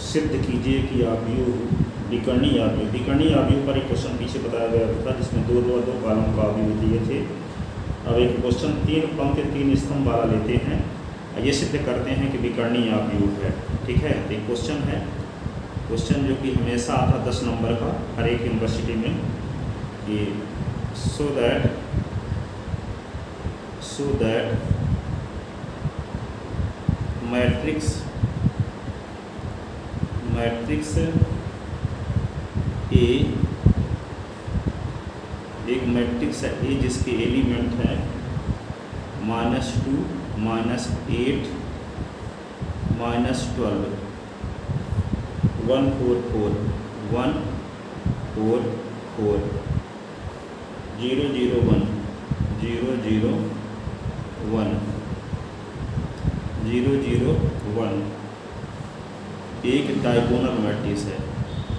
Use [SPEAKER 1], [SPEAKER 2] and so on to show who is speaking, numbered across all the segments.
[SPEAKER 1] सिद्ध कीजिए कि आव्यूह विकर्णीय आव्यूह पर एक क्वेश्चन पीछे बताया गया था जिसमें 2 रो 2 कॉलम का आव्यूह दिए थे। अब एक क्वेश्चन 3 पंक्ति 3 स्तंभ वाला लेते हैं, ये सिद्ध करते हैं कि विकर्णीय आव्यूह है। ठीक है, तो एक क्वेश्चन है, क्वेश्चन जो कि हमेशा आता 10 नंबर का हर एक यूनिवर्सिटी में कि सो दैट मैट्रिक्स ए, एक मैट्रिक्स है ए जिसके एलिमेंट है -2, -8, -12, 1 4 4, 1 4 4, 0 0 1, 0 0 1, 0 0 1 एक डायगोनल मैट्रिक्स है,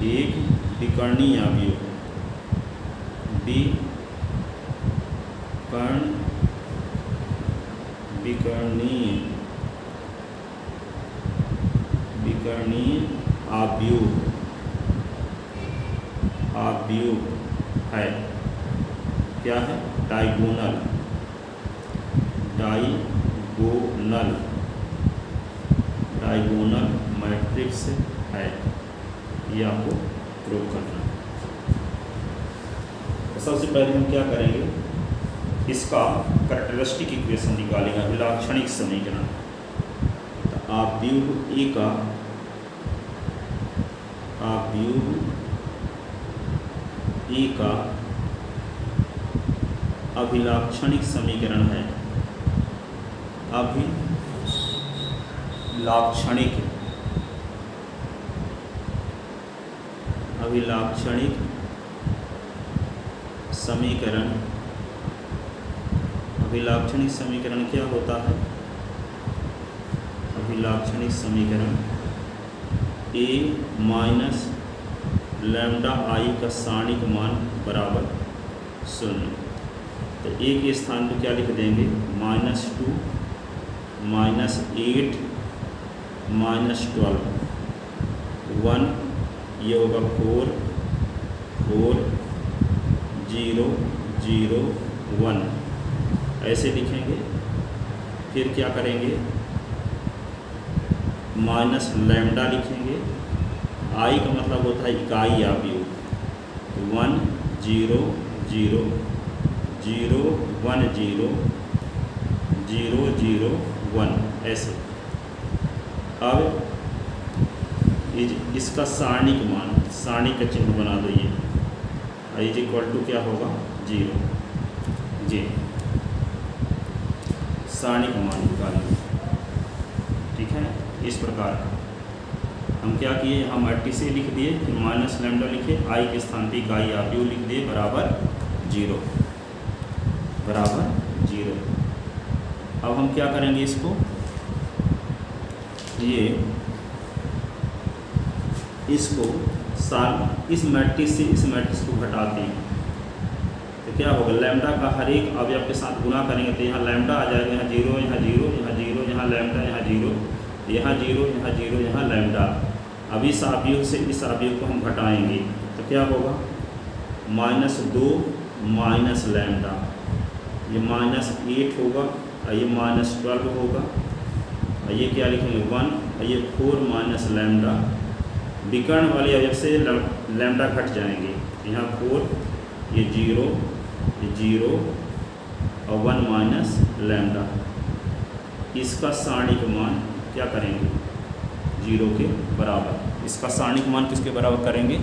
[SPEAKER 1] एक विकर्णीय आव्यूह, विकर्णीय आव्यूह है। क्या है? डायगोनल मैट्रिक्स है। ये आपको प्रूव करना है। तो सबसे पहले हम क्या करेंगे, इसका कैरेक्टरिस्टिक इक्वेशन निकालेंगे, अभिलाक्षणिक समीकरण। तो आव्यूह ए का अभिलाक्षणिक समीकरण है, अभिलाक्षणिक समीकरण क्या होता है? अभिलाक्षणिक समीकरण a माइनस लैम्डा आई का सारणिक मान बराबर 0। तो a के स्थान पर क्या लिख देंगे? -2, -8, -12, 1, ये होगा 4 4, 0 0 1, ऐसे लिखेंगे। फिर क्या करेंगे? माइनस लैम्डा लिखेंगे। आई का मतलब होता है इकाई आव्यूह, 1 0 0 0 1 0 0 0 1, ऐसे। अब इसका सारणिक मान, सारणी का चिन्ह बना दो, ये i = क्या होगा? 0। जी, सारणिक मान निकालेंगे। ठीक है, इस प्रकार हम क्या किए, हम मैट्रिक्स ए लिख दिए, फिर माइनस लैम्डा लिखे, आई के स्थान पर इकाई आव्यूह लिख दिए बराबर 0। अब हम क्या करेंगे, इसको इस मैट्रिक्स से इस मैट्रिक्स को घटाते हैं तो क्या होगा? लैम्डा का हर एक अवयव के साथ गुणा करेंगे तो यहाँ लैम्डा आ जाएगा, यहाँ 0, यहाँ 0, यहाँ 0, यहाँ लैम्डा, यहाँ 0, यहाँ 0, यहाँ 0, यहाँ लैम्डा। अब इस आव्यूह से इस आव्यूह को हम घटाएंगे तो क्या होगा? -2 माइनस लैम्डा, ये -8 होगा, और ये -12 होगा, और ये क्या लिखेंगे? 1, और ये 4 माइनस लैम्डा। विकर्ण वाले अवयव से लैम्डा घट जाएंगे, यहाँ 4, ये 0, ये 0, और 1 माइनस लैम्डा। इसका सारणिक मान क्या करेंगे? 0 के बराबर। इसका सारणिक मान किसके बराबर करेंगे?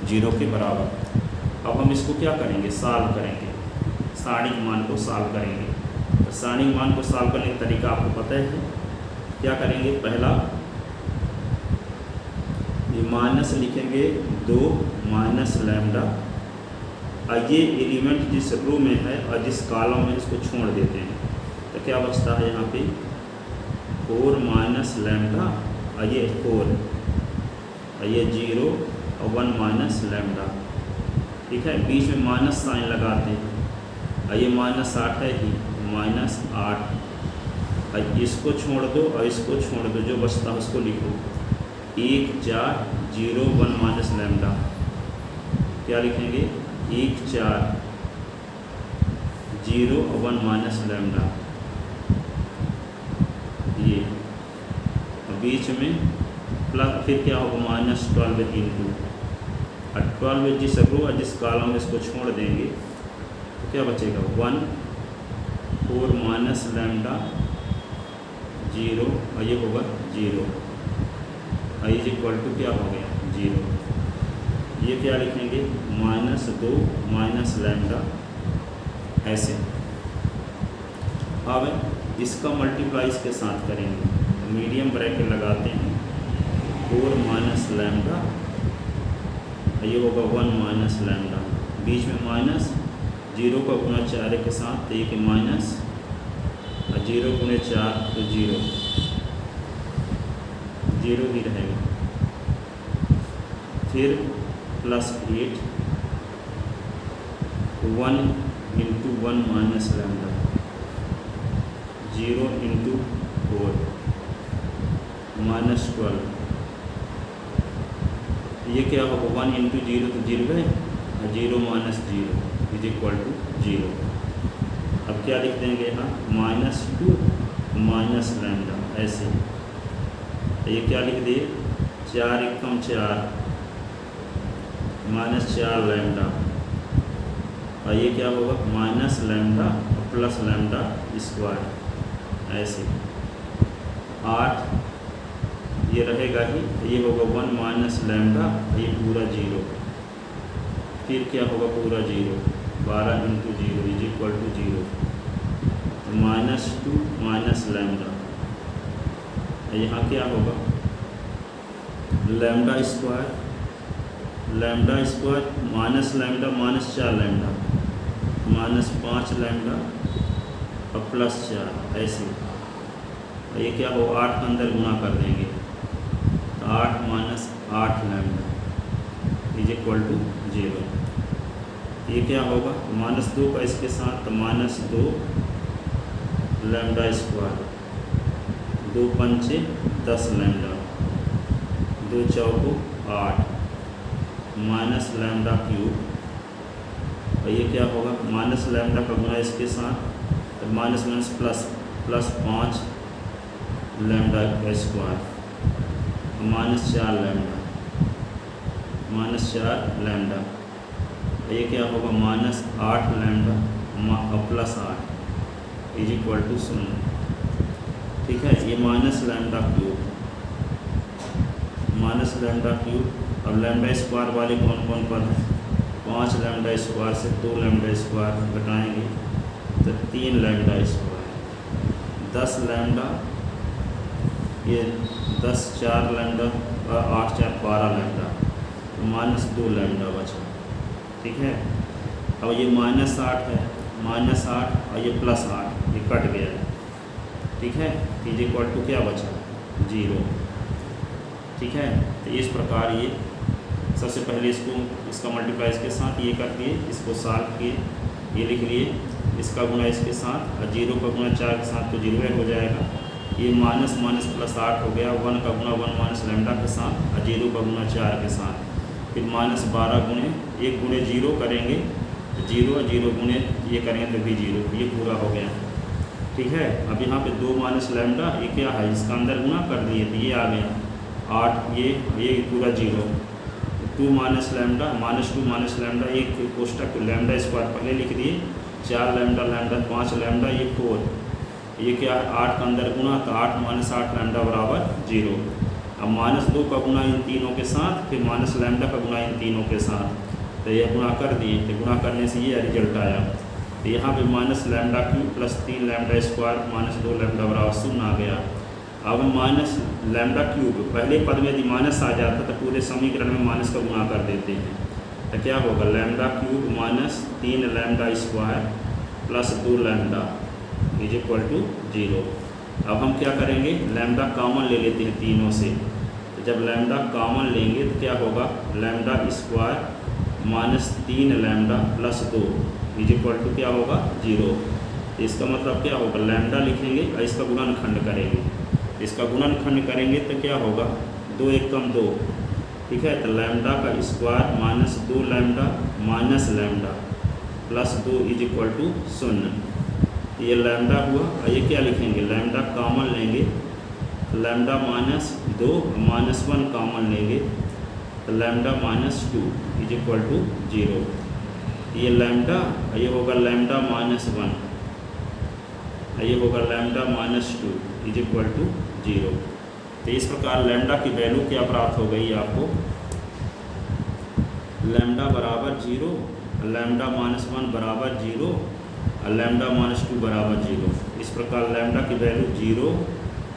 [SPEAKER 1] 0 के बराबर। अब हम इसको क्या करेंगे? सॉल्व करेंगे, सारणिक मान को सॉल्व करेंगे। तो सारणिक मान को सॉल्व करने का तरीका आपको पता है। क्या करेंगे? पहला ये माइनस लिखेंगे 2 माइनस लैम्डा, और ये एलिमेंट जिस रो में है और जिस कॉलम में इसको छोड़ देते हैं तो क्या बचता है? यहाँ पे 4 माइनस लैम्डा, और ये 4, और ये 0, और 1 माइनस लैम्डा। ठीक है, बीच में माइनस साइन लगाते हैं, और ये -8 है ही, -8, और इसको छोड़ दो और इसको छोड़ दो, जो बचता है उसको लिखो। 1 4 0 1 माइनस लैम्डा, क्या लिखेंगे 1 4 0 और 1 माइनस लैम्डा, ये बीच में प्लस, फिर क्या होगा -12 इंटू 12 जिस रो और जिस कॉलम में इसको छोड़ देंगे तो क्या बचेगा 1 4 माइनस लैम्डा 0 और ये होगा 0 और इज इक्वल टू क्या हो गया 0। ये क्या लिखेंगे -2 माइनस लैम्डा ऐसे। अब इसका मल्टीप्लाई इसके साथ करेंगे, मीडियम ब्रैकेट लगाते हैं 4 माइनस लैम्डा, ये होगा 1 माइनस लैम्डा, बीच में माइनस 0 का गुना 4 के साथ, तो ये कि माइनस 0 गुने 4 तो 0 0 ही रहेगा, फिर +8 1 इंटू 1 माइनस लैम्डा 0 इंटू 4 -12, ये क्या होगा 1 इंटू 0 तो 0 है, 0 माइनस 0 इज इक्वल टू 0। अब क्या लिख देंगे यहाँ -2 माइनस लैम्डा ऐसे, ये क्या लिख दिए 4 एकम 4 -4 लैम्डा, और ये क्या होगा minus lambda plus lambda square ऐसे, 8 ये रहेगा ही, ये होगा 1 माइनस लैम्डा, ये पूरा 0, फिर क्या होगा पूरा 0 12 into 0 is equal to 0, -2 minus lambda, यहाँ क्या होगा lambda square minus lambda -4 lambda -5 lambda और +4 ऐसे, ये क्या हो 8 के अंदर गुना कर देंगे तो 8 minus 8 lambda is equal to 0। ये क्या होगा -2 का इसके साथ तो -2 लैम्डा स्क्वायर, 2 पंचे 10 लैम्डा, 2 चौको 8 माइनस लैम्डा क्यूब, और ये क्या होगा माइनस लैम्डा का गुना इसके साथ तो minus plus 5 lambda square -4 lambda, ये क्या होगा -8 लैम्डा और +8 इज इक्वल टू 0। ठीक है, ये माइनस लैम्डा क्यूब। अब लैम्डा स्क्वायर वाले कौन कौन पद हैं, 5 लैम्डा स्क्वायर से 2 लैम्डा स्क्वायर घटाएंगे तो 3 लैम्डा स्क्वायर, 10 लैम्डा, ये 10 4 लैम्डा और 8 4 12 लैम्डा, तो -2 लैम्डा बचा। ठीक है, अब ये -8 है, -8 और ये +8 ये कट गया। ठीक है, इज इक्वल टू क्या बचा 0। ठीक है, तो इस प्रकार ये सबसे पहले इसका मल्टीप्लाई इसके साथ ये कर दिए, इसको सॉल्व किए, ये लिख लिए, इसका गुना इसके साथ और 0 का गुना 4 के साथ तो 0 हो जाएगा, ये माइनस +8 हो गया, 1 का गुना 1 माइनस लैम्डा के साथ और 0 का गुना 4 के साथ, फिर -12 गुणे 1 गुणे 0 करेंगे तो 0 0 गुणे ये करेंगे तो भी 0, ये पूरा हो गया। ठीक है, अब यहाँ पे 2 माइनस लैम्डा ये क्या है, इसका अंदर गुना कर दिए तो ये आ गया 8, ये पूरा 0, 2 माइनस लैम्डा -2 माइनस लैम्डा, एक कोष्टक लैम्डा स्क्वायर पहले लिख दिए, 4 लैम्डा 5 लैम्डा ये 4, ये क्या है 8 का अंदर गुना तो 8 माइनस 8 लैम्डा बराबर 0। अब -2 का गुना इन तीनों के साथ, फिर माइनस लैम्डा का गुना इन तीनों के साथ, तो ये गुना कर दिए, तो गुना करने से ये रिजल्ट आया। तो यहाँ पे minus lambda cube plus 3 lambda square -2 lambda बराबर 0 आ गया। अब माइनस लैम्डा क्यूब पहले पद में यदि माइनस आ जाता तो पूरे समीकरण में माइनस का गुना कर देते हैं, तो क्या होगा lambda cube -3 lambda square plus 2 lambda is equal to 0। अब हम क्या करेंगे, लैम्डा कॉमन ले लेते हैं तीनों से, तो जब लैम्डा कॉमन लेंगे तो क्या होगा lambda square -3 lambda plus 2 is equal to क्या होगा 0। इसका मतलब क्या होगा, लैम्डा लिखेंगे और इसका गुणनखंड करेंगे, इसका गुणनखंड करेंगे तो क्या होगा 2 एक कम 2, ठीक है। तो लैम्डा का square minus 2 lambda minus lambda plus 2 is equal to 0। ये लैम्डा हुआ। और ये क्या लिखेंगे, लैम्डा कॉमन लेंगे, लैम्डा माइनस 2 माइनस 1 कॉमन लेंगे, तो lambda minus 2 is equal to 0। ये लैम्डा, ये होगा लैम्डा माइनस 1, ये होगा lambda minus 2 is equal to 0। तो इस प्रकार लैम्डा की वैल्यू क्या प्राप्त हो गई आपको, लैम्डा बराबर 0, लैम्डा माइनस 1 बराबर 0 और लैम्डा माइनस 2 बराबर 0। इस प्रकार लैम्डा की वैल्यू 0,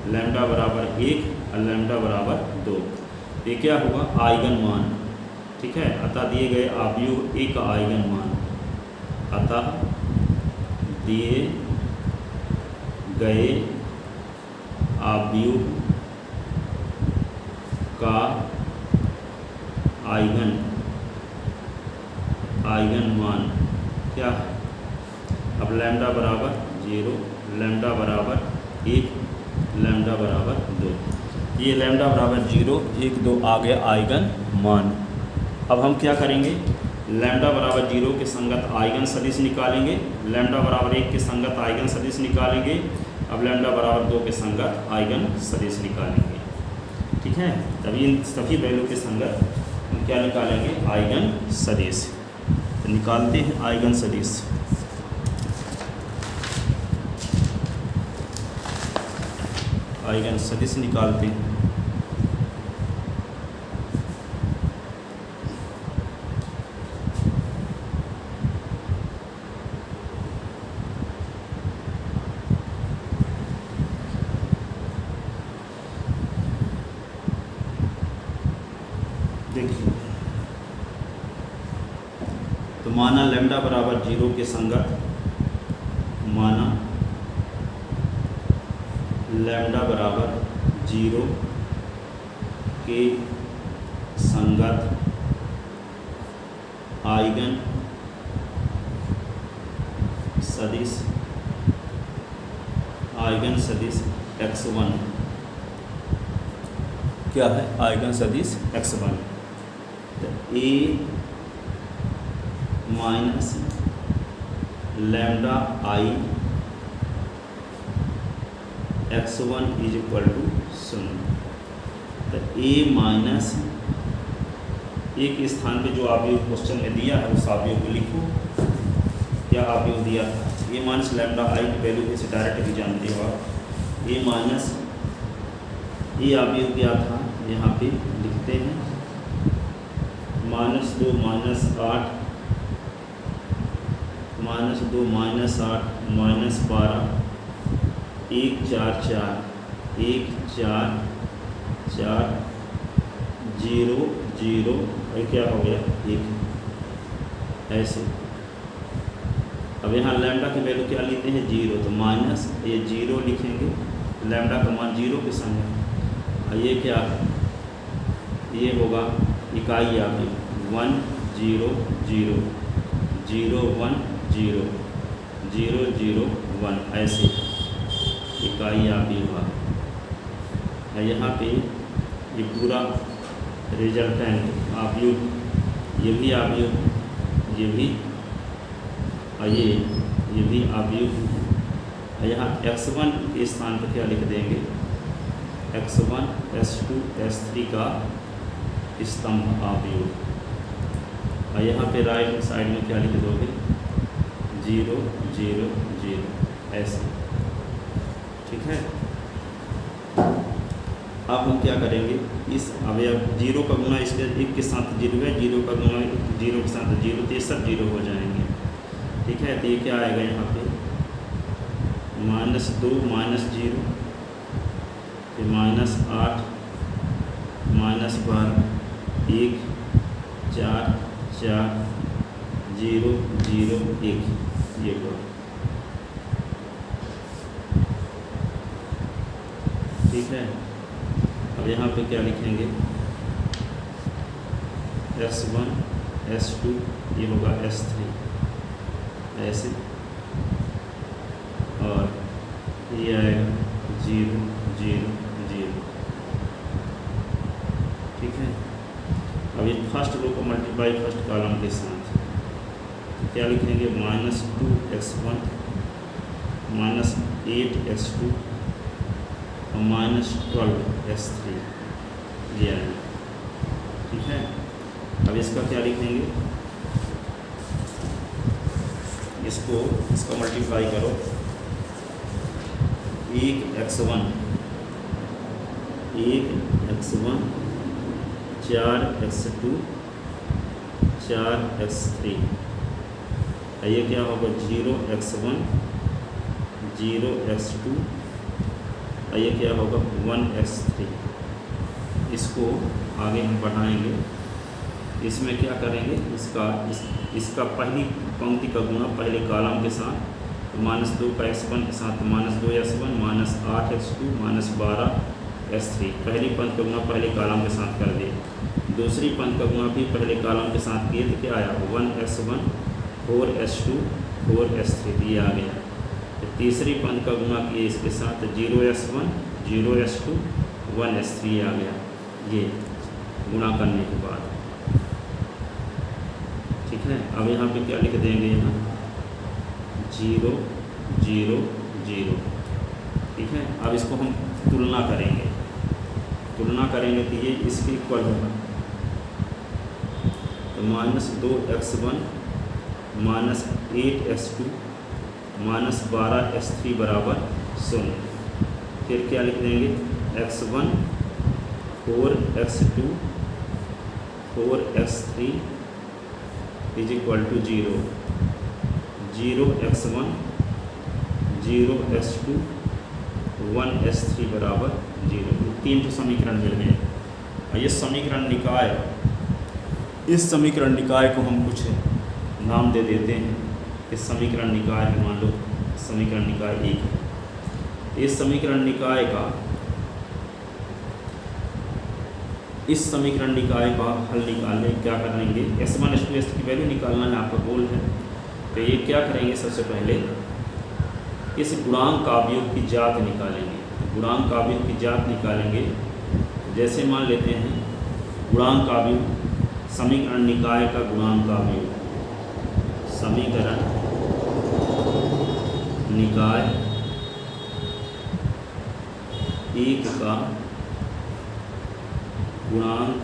[SPEAKER 1] लैम्डा बराबर 1 और लैम्डा बराबर 2। ये क्या हुआ, आइगन मान, ठीक है। अतः दिए गए आव्यूह ए का आइगन मान, अतः दिए गए आव्यूह का आइगन मान क्या है। अब लैम्डा बराबर 0, लैम्डा बराबर 1, लैम्डा बराबर 2। ये लैम्डा बराबर 0, 1, 2 आ गया आइगन मान। अब हम क्या करेंगे, लैम्डा बराबर 0 के संगत आइगन सदिश निकालेंगे, लैम्डा बराबर 1 के संगत आइगन सदिश निकालेंगे, अब लैम्डा बराबर 2 के संगत आइगन सदिश निकालेंगे, ठीक है। तभी इन सभी वैल्यू के संगत हम क्या निकालेंगे, आइगन सदिश। तो निकालते हैं आइगन सदिश। आइगन सदिश निकालते हैं। देखिए, तो माना लैम्डा बराबर 0 के संगत, माना लैम्डा बराबर 0 के संगत आइगन सदिश x1 क्या है, आइगन सदिश x1। तो a minus lambda i x1 is equal to 0। तो a माइनस, एक स्थान पे जो आव्यूह क्वेश्चन में दिया है उस आव्यूह को लिखो। क्या आव्यूह दिया था, a माइनस लैम्डा i की वैल्यू इसे डायरेक्ट भी जानते हो आप। a माइनस, ये आव्यूह क्या था, यहाँ पे लिखते हैं -2 -8 -2 -8 -12 1 4 4 1 4 4 0 0, ये क्या हो गया 1, ऐसे। अब यहाँ लैम्डा की वैल्यू क्या लेते हैं 0, तो माइनस ये 0 लिखेंगे, लैम्डा का मान 0 के संग। ये क्या है, ये होगा इकाई आपकी 1 0 0 0 1 0 0 0 1, ऐसे इकाई आपकी हुआ। यहाँ पे ये पूरा रिजल्टेंट आव्यूह, ये भी आव्यूह, ये भी और ये भी आव्यूह। यहाँ x1 के स्थान पर क्या लिख देंगे, x1 s2 s3 का स्तंभ आव्यूह। और यहाँ पे राइट साइड में क्या लिख दोगे 0 0 0, ऐसे, ठीक है। अब हम क्या करेंगे, इस अवयव 0 का गुना इसके 1 के साथ 0 है, 0 का गुना 0 के साथ 0, तो ये सब 0 हो जाएंगे, ठीक है। तो ये क्या आएगा यहाँ पे -2 -0, फिर -8 -12 1 4 4 0 0 1, ये हुआ, ठीक है। अब यहाँ पे क्या लिखेंगे s1 s2, ये होगा s3, ऐसे, और ये आएगा 0 0 0। अब ये फर्स्ट रो को मल्टीप्लाई फर्स्ट कॉलम के साथ, तो क्या लिखेंगे -2x1 -8x2 और -12x3 ये आएगा। ठीक है, अब इसका क्या लिखेंगे, इसका मल्टीप्लाई करो, 1x1 4x2 4x3, ये क्या होगा 0x1 0x2, ये क्या होगा 1x3। इसको आगे हम बढ़ाएंगे, इसमें क्या करेंगे, इसका पहली पंक्ति का गुणा पहले कॉलम के साथ, तो -2 का x1 के साथ -2x1 -8x2 -12x3, पहली पंक्ति का गुणा पहले कॉलम के साथ कर दिए। दूसरी पंक्ति का गुणा भी पहले कॉलम के साथ किए तो क्या आया 1x1 4x2 4x3 ये आ गया। तो तीसरी पंक्ति का गुणा किए इसके साथ 0x1 0x2 1x3 आ गया, ये गुणा करने के बाद। ठीक है, अब यहाँ पे क्या लिख देंगे, यहाँ 0 0 0। ठीक है, अब इसको हम तुलना करेंगे तो ये इसके इक्वल होगा, तो -2x1 -8x2 -12x3 बराबर 0। फिर क्या लिख देंगे x1 4x2 4x3 = 0 0x1 0x2 1x3 बराबर 0। 3 समीकरण मिल गए। और ये समीकरण निकाय, इस समीकरण निकाय को हम कुछ नाम दे देते हैं। इस समीकरण निकाय में मान लो समीकरण निकाय 1 है। इस समीकरण निकाय का हल निकालने क्या करेंगे, S1 S2 S3 की वैल्यू निकालना है, आपका गोल है। तो ये क्या करेंगे, सबसे पहले इस गुणांक अवयव की जात निकालेंगे। गुणांक अवयव की जात निकालेंगे, जैसे मान लेते हैं गुणांक अवयव, समीकरण निकाय का गुणांक अवयव, समीकरण निकाय 1 का गुणांक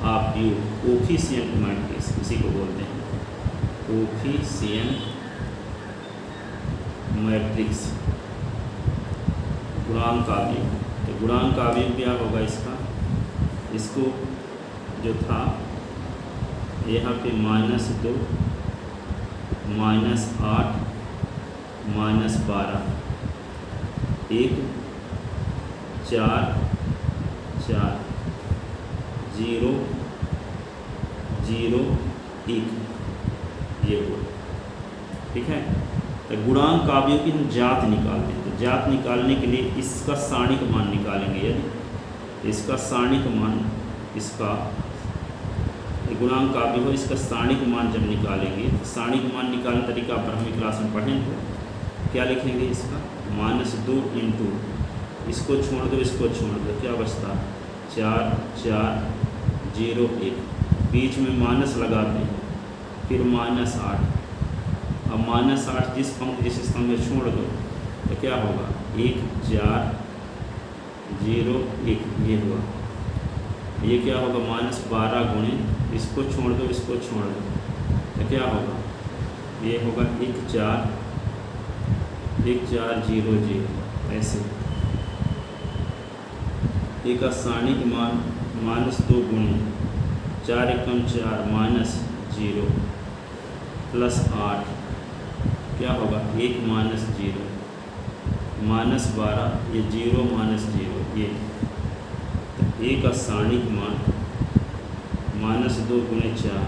[SPEAKER 1] अवयव, कोफिशिएंट मैट्रिक्स इसी को बोलते हैं, कोफिशिएंट मैट्रिक्स गुणांक अवयव। तो गुणांक अवयव क्या होगा इसका, इसको जो था यहाँ पे -2 -8 -12 1 4 4 0 0 1 ये बोल। ठीक है, तो गुणांक अवयव की हम जात निकालते हैं। तो जात निकालने के लिए इसका सारणिक मान निकालेंगे। यदि इसका सारणिक मान, इसका गुणांक अवयव हो, इसका सारणिक मान जब निकालेंगे, सारणिक मान निकालने तरीका पर हमें क्लास में पढ़ें तो क्या लिखेंगे, इसका -2 इंटू, इसको छोड़ दो इसको छोड़ दो, क्या बचता 4 4 0 1, बीच में माइनस लगाते हैं, फिर -8। अब -8 जिस पंक्ति जिस स्तंभ में छोड़ दो तो क्या होगा 1 4 0 1 ये हुआ। ये क्या होगा -12 गुणे, इसको छोड़ दो इसको छोड़ दो तो क्या होगा, ये होगा 1 4 0 0। ऐसे एक सारणिक मान -2 गुणे 4 एकम 4 -0 प्लस 8 क्या होगा 1 -0 -12, ये 0 -0 ये। तो एक सारणिक मान -2 गुणे 4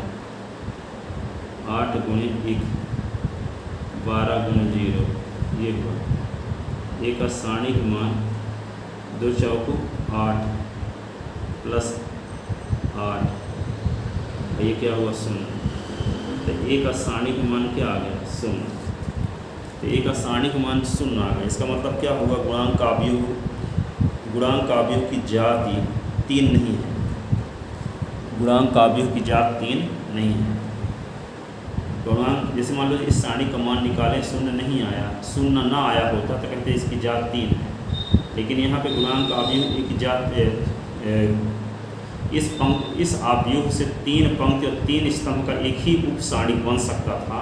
[SPEAKER 1] 8 गुणे 1 12 गुणे 0 ये हुआ। एक सारणिक मान 2 चौको 8 प्लस 8, ये क्या हुआ 0। तो एक सारणिक मान क्या आ गया 0। तो एक सारणिक मान 0 आ गया। इसका मतलब क्या होगा, गुणांक अवयव की जाति 3 नहीं है। गुणांक का अवयव की जात 3 नहीं है। गुणांक जैसे मान लो इस सारणी का मान निकालें, शून्य नहीं आया, शून्य ना आया होता तो कहते हैं इसकी जात 3 है। लेकिन यहाँ पे गुणांक का अवयव की जात इस अवयव से 3 पंक्ति और 3 स्तंभ का एक ही उप सारणी बन सकता था,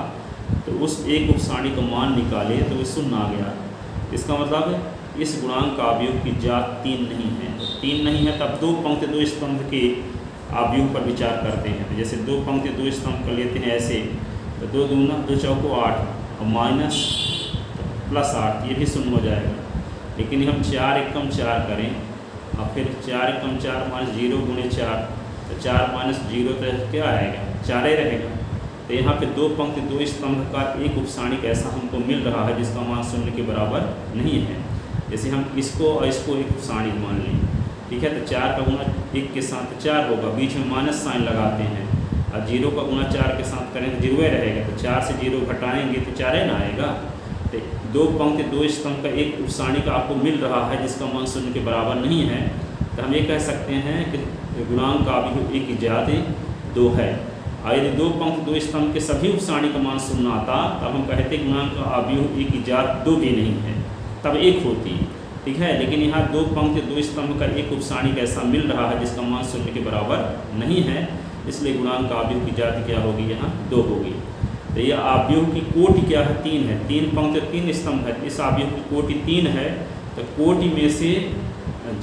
[SPEAKER 1] तो उस एक उप सारणी का मान निकाले तो वो शून्य आ गया। इसका मतलब इस गुणांक का अवयव की जात 3 नहीं है। 3 नहीं है तब 2 पंक्ति 2 स्तंभ के अवयव पर विचार करते हैं। तो जैसे 2 पंक्ति 2 स्तंभ कर लेते हैं ऐसे, तो 2 दूना 2 चौको 8 और माइनस प्लस 8, ये भी शून्य हो जाएगा। लेकिन हम 4 एकम 4 करें और फिर 4 एकम 4 माइनस 0 गुणे 4, तो 4 माइनस 0 तो क्या आएगा, 4 ही रहेगा। तो यहाँ पे 2 पंक्ति 2 स्तंभ का एक उपसारणिक ऐसा हमको मिल रहा है जिसका मान शून्य के बराबर नहीं है। जैसे हम इसको और इसको एक उपसारणिक मान लें, ठीक है, तो 4 का गुणा 1 के साथ 4 होगा, बीच में माइनस साइन लगाते हैं, और 0 का गुणा 4 के साथ करें तो 0 रहेगा। तो 4 से 0 घटाएंगे तो 4 ना आएगा। तो 2 पंक्ति 2 स्तंभ का एक उपसारणिक आपको मिल रहा है जिसका मान शून्य के बराबर नहीं है, तो हम ये कह सकते हैं कि गुणांक का अवयव एक की जात 2 है। और यदि 2 पंक्ति 2 स्तंभ के सभी उपसारणी का मान शून्य आता तब हम कहते हैं गुणांक का अवयव एक की जात 2 भी नहीं है, तब 1 होती, ठीक है। लेकिन यहाँ 2 पंक्ति 2 स्तंभ का एक उपसारणी ऐसा मिल रहा है जिसका मान शून्य के बराबर नहीं है, इसलिए गुणांक का अवयव की जाति क्या होगी, यहाँ 2 होगी। तो यह अवयव की कोटि क्या है, 3 है। 3 पंक्ति 3 स्तंभ है, इस अवयव की कोटि 3 है, तो कोटि में से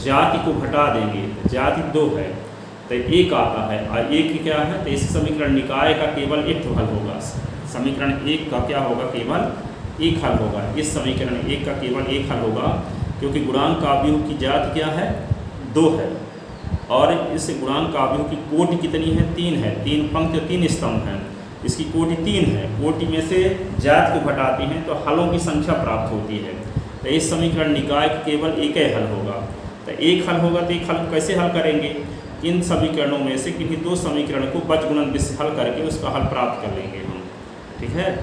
[SPEAKER 1] जाति को घटा देंगे, जाति 2 है तो 1 आता है। और 1 क्या है, तो इस समीकरण निकाय का केवल एक हल होगा। समीकरण 1 का क्या होगा, केवल एक हल होगा। इस समीकरण 1 का केवल एक हल होगा, क्योंकि गुणांक का अवयव की जाति क्या है, 2 है, और इस गुणांक का अवयव की कोटि कितनी है, 3 है। 3 पंक्ति 3 स्तंभ हैं, इसकी कोटि 3 है। कोटि में से जात को घटाते हैं तो हलों की संख्या प्राप्त होती है। तो इस समीकरण निकाय का केवल एक ही हल होगा। तो एक हल होगा तो एक हल कैसे हल करेंगे, इन समीकरणों में से किन्हीं 2 समीकरण को बचगुणन विधि से हल करके उसका हल प्राप्त कर लेंगे हम, ठीक है।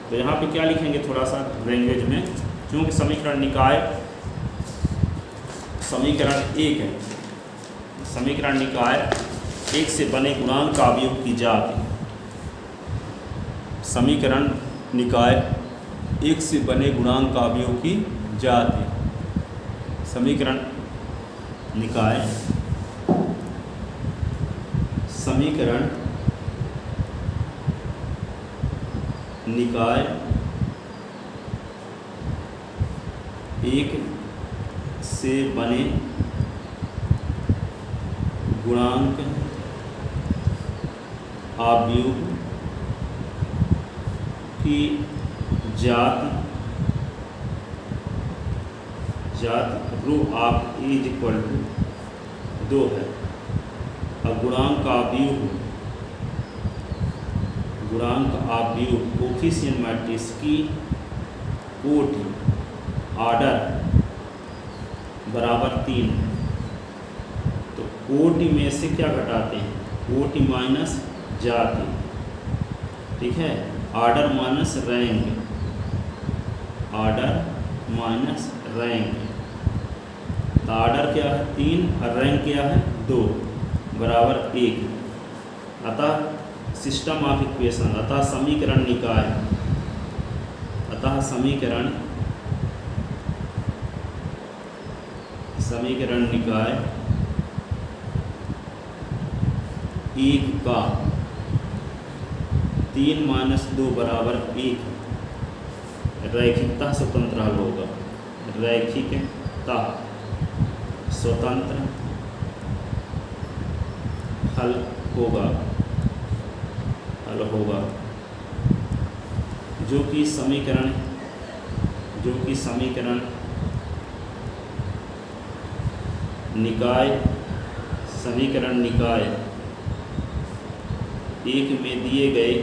[SPEAKER 1] तो यहाँ पे क्या लिखेंगे थोड़ा सा लैंग्वेज में, क्योंकि समीकरण निकाय समीकरण 1 है। समीकरण निकाय 1 से बने गुणांक का अवयव की जाति, समीकरण निकाय 1 से बने गुणांक का अवयव की जाति, समीकरण निकाय समीकरण निकाय 1 से बने गुणांक अवयव की जाति row of is equal to 2 है। और गुणांक का अवयव कोफिशिएंट मैट्रिक्स की कोटि ऑर्डर बराबर 3 है। तो कोटि में से क्या घटाते हैं, कोटि माइनस जाति, ठीक है, order minus rank, order minus rank. तो ऑर्डर क्या है 3 और रैंक क्या है 2 बराबर 1। अतः सिस्टम ऑफ इक्वेशन, अतः समीकरण निकाय, अतः समीकरण निकाय 1 का 3 माइनस 2 बराबर 1 रैखिकता स्वतंत्र हल होगा, रैखिकता स्वतंत्र हल होगा, जो कि समीकरण निकाय 1 में दिए गए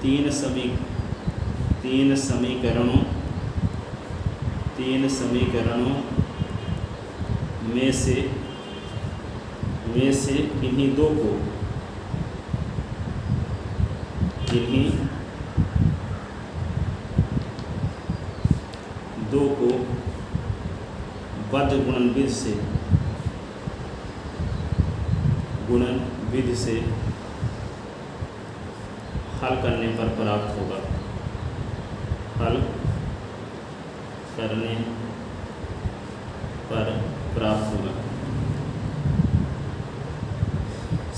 [SPEAKER 1] 3 समीकरणों में से किन्हीं दो को बज गुणनविधि से हल करने पर प्राप्त होगा। हल करने पर प्राप्त होगा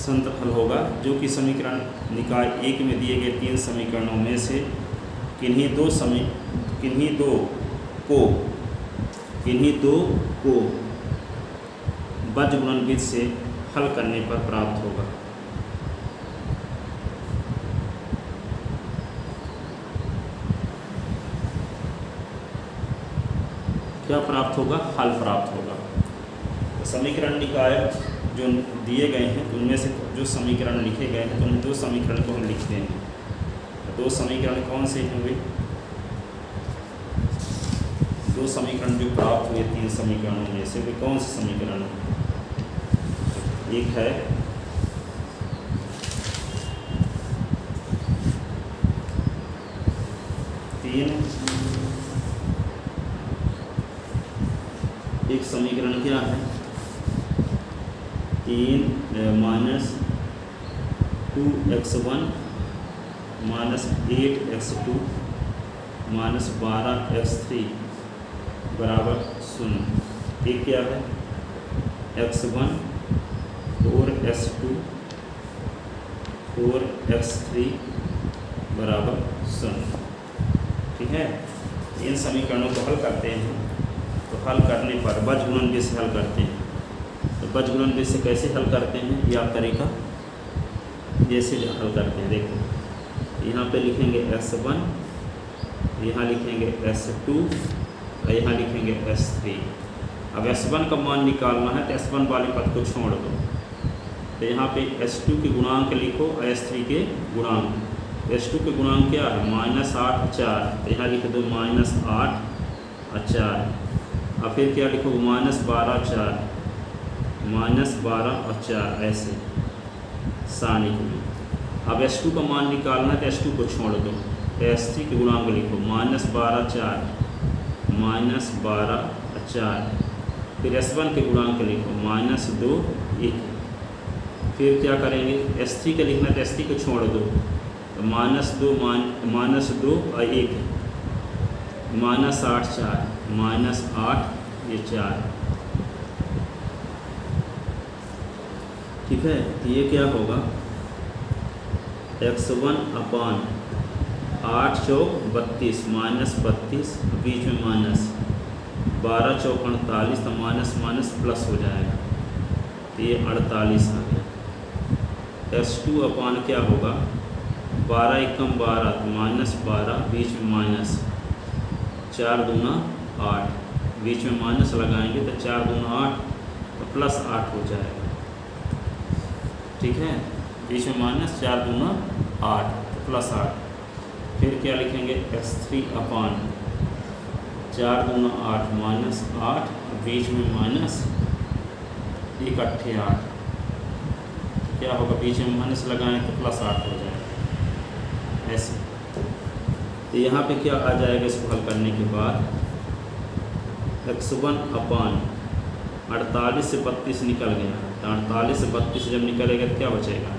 [SPEAKER 1] संतफल होगा, जो कि समीकरण निकाय 1 में दिए गए 3 समीकरणों में से किन्हीं दो को बीजगुणन विधि से हल करने पर प्राप्त होगा। क्या प्राप्त होगा? हल प्राप्त होगा। तो समीकरण निकाय जो दिए गए हैं उनमें से जो समीकरण लिखे गए हैं तो उन 2 समीकरण को हम लिखते हैं। तो 2 समीकरण कौन से होंगे? 2 समीकरण जो प्राप्त हुए 3 समीकरणों में से वे कौन से समीकरण हैं? एक है एक समीकरण क्या है? 3 minus 2x1 minus 8x2 minus 12x3 बराबर 0। एक क्या है? x1 4x2 4x3 बराबर 0। ठीक है, इन समीकरणों को हल करते हैं। तो हल करने पर बीजगुणन विधि से हल करते हैं। तो बीजगुणन विधि से कैसे हल करते हैं? ये आप तरीका जैसे हल करते हैं देखो, यहाँ पे लिखेंगे s1, यहाँ लिखेंगे s2 और यहाँ लिखेंगे s3। अब s1 का मान निकालना है तो s1 वाले पद को छोड़ दो। तो यहाँ पे s2 के गुणांक लिखो और s3 के गुणांक। s2 के गुणांक क्या है? -8 4। तो यहाँ लिख दो -8 और 4। और फिर क्या लिखो? -12 4 -12 और 4 ऐसे सानी में। अब s2 का मान निकालना है तो s2 को छोड़ दो। तो s3 के गुणांक लिखो -12 4 -12 और 4। फिर s1 के गुणांक लिखो -2 1। फिर क्या करेंगे? s3 का लिखना है तो s3 को छोड़ दो। तो -2 और 1 -8 4 -8 ये 4। ठीक है, तो ये क्या होगा? x1 अपान 8 चौक 32 -32 बीच में माइनस 12 चौक 48 तो माइनस प्लस हो जाएगा। तो ये 48 आ गया। s2 अपान क्या होगा? 12 एकम 12 तो -12 बीच में माइनस 4 दूना 8 बीच में माइनस लगाएंगे तो 4 दूना 8 तो +8 हो जाएगा। ठीक है, बीच में माइनस 4 दूना 8 तो +8। फिर क्या लिखेंगे? s3 अपान 4 दूना 8 -8 बीच में माइनस 1 8 8। क्या होगा? बीच में माइनस लगाएं तो +8 हो जाएगा ऐसे। तो यहाँ पे क्या आ जाएगा? इसको हल करने के बाद x1 अपान 48 से 32 निकल गया। तो 48 से 32 जब निकलेगा तो क्या बचेगा?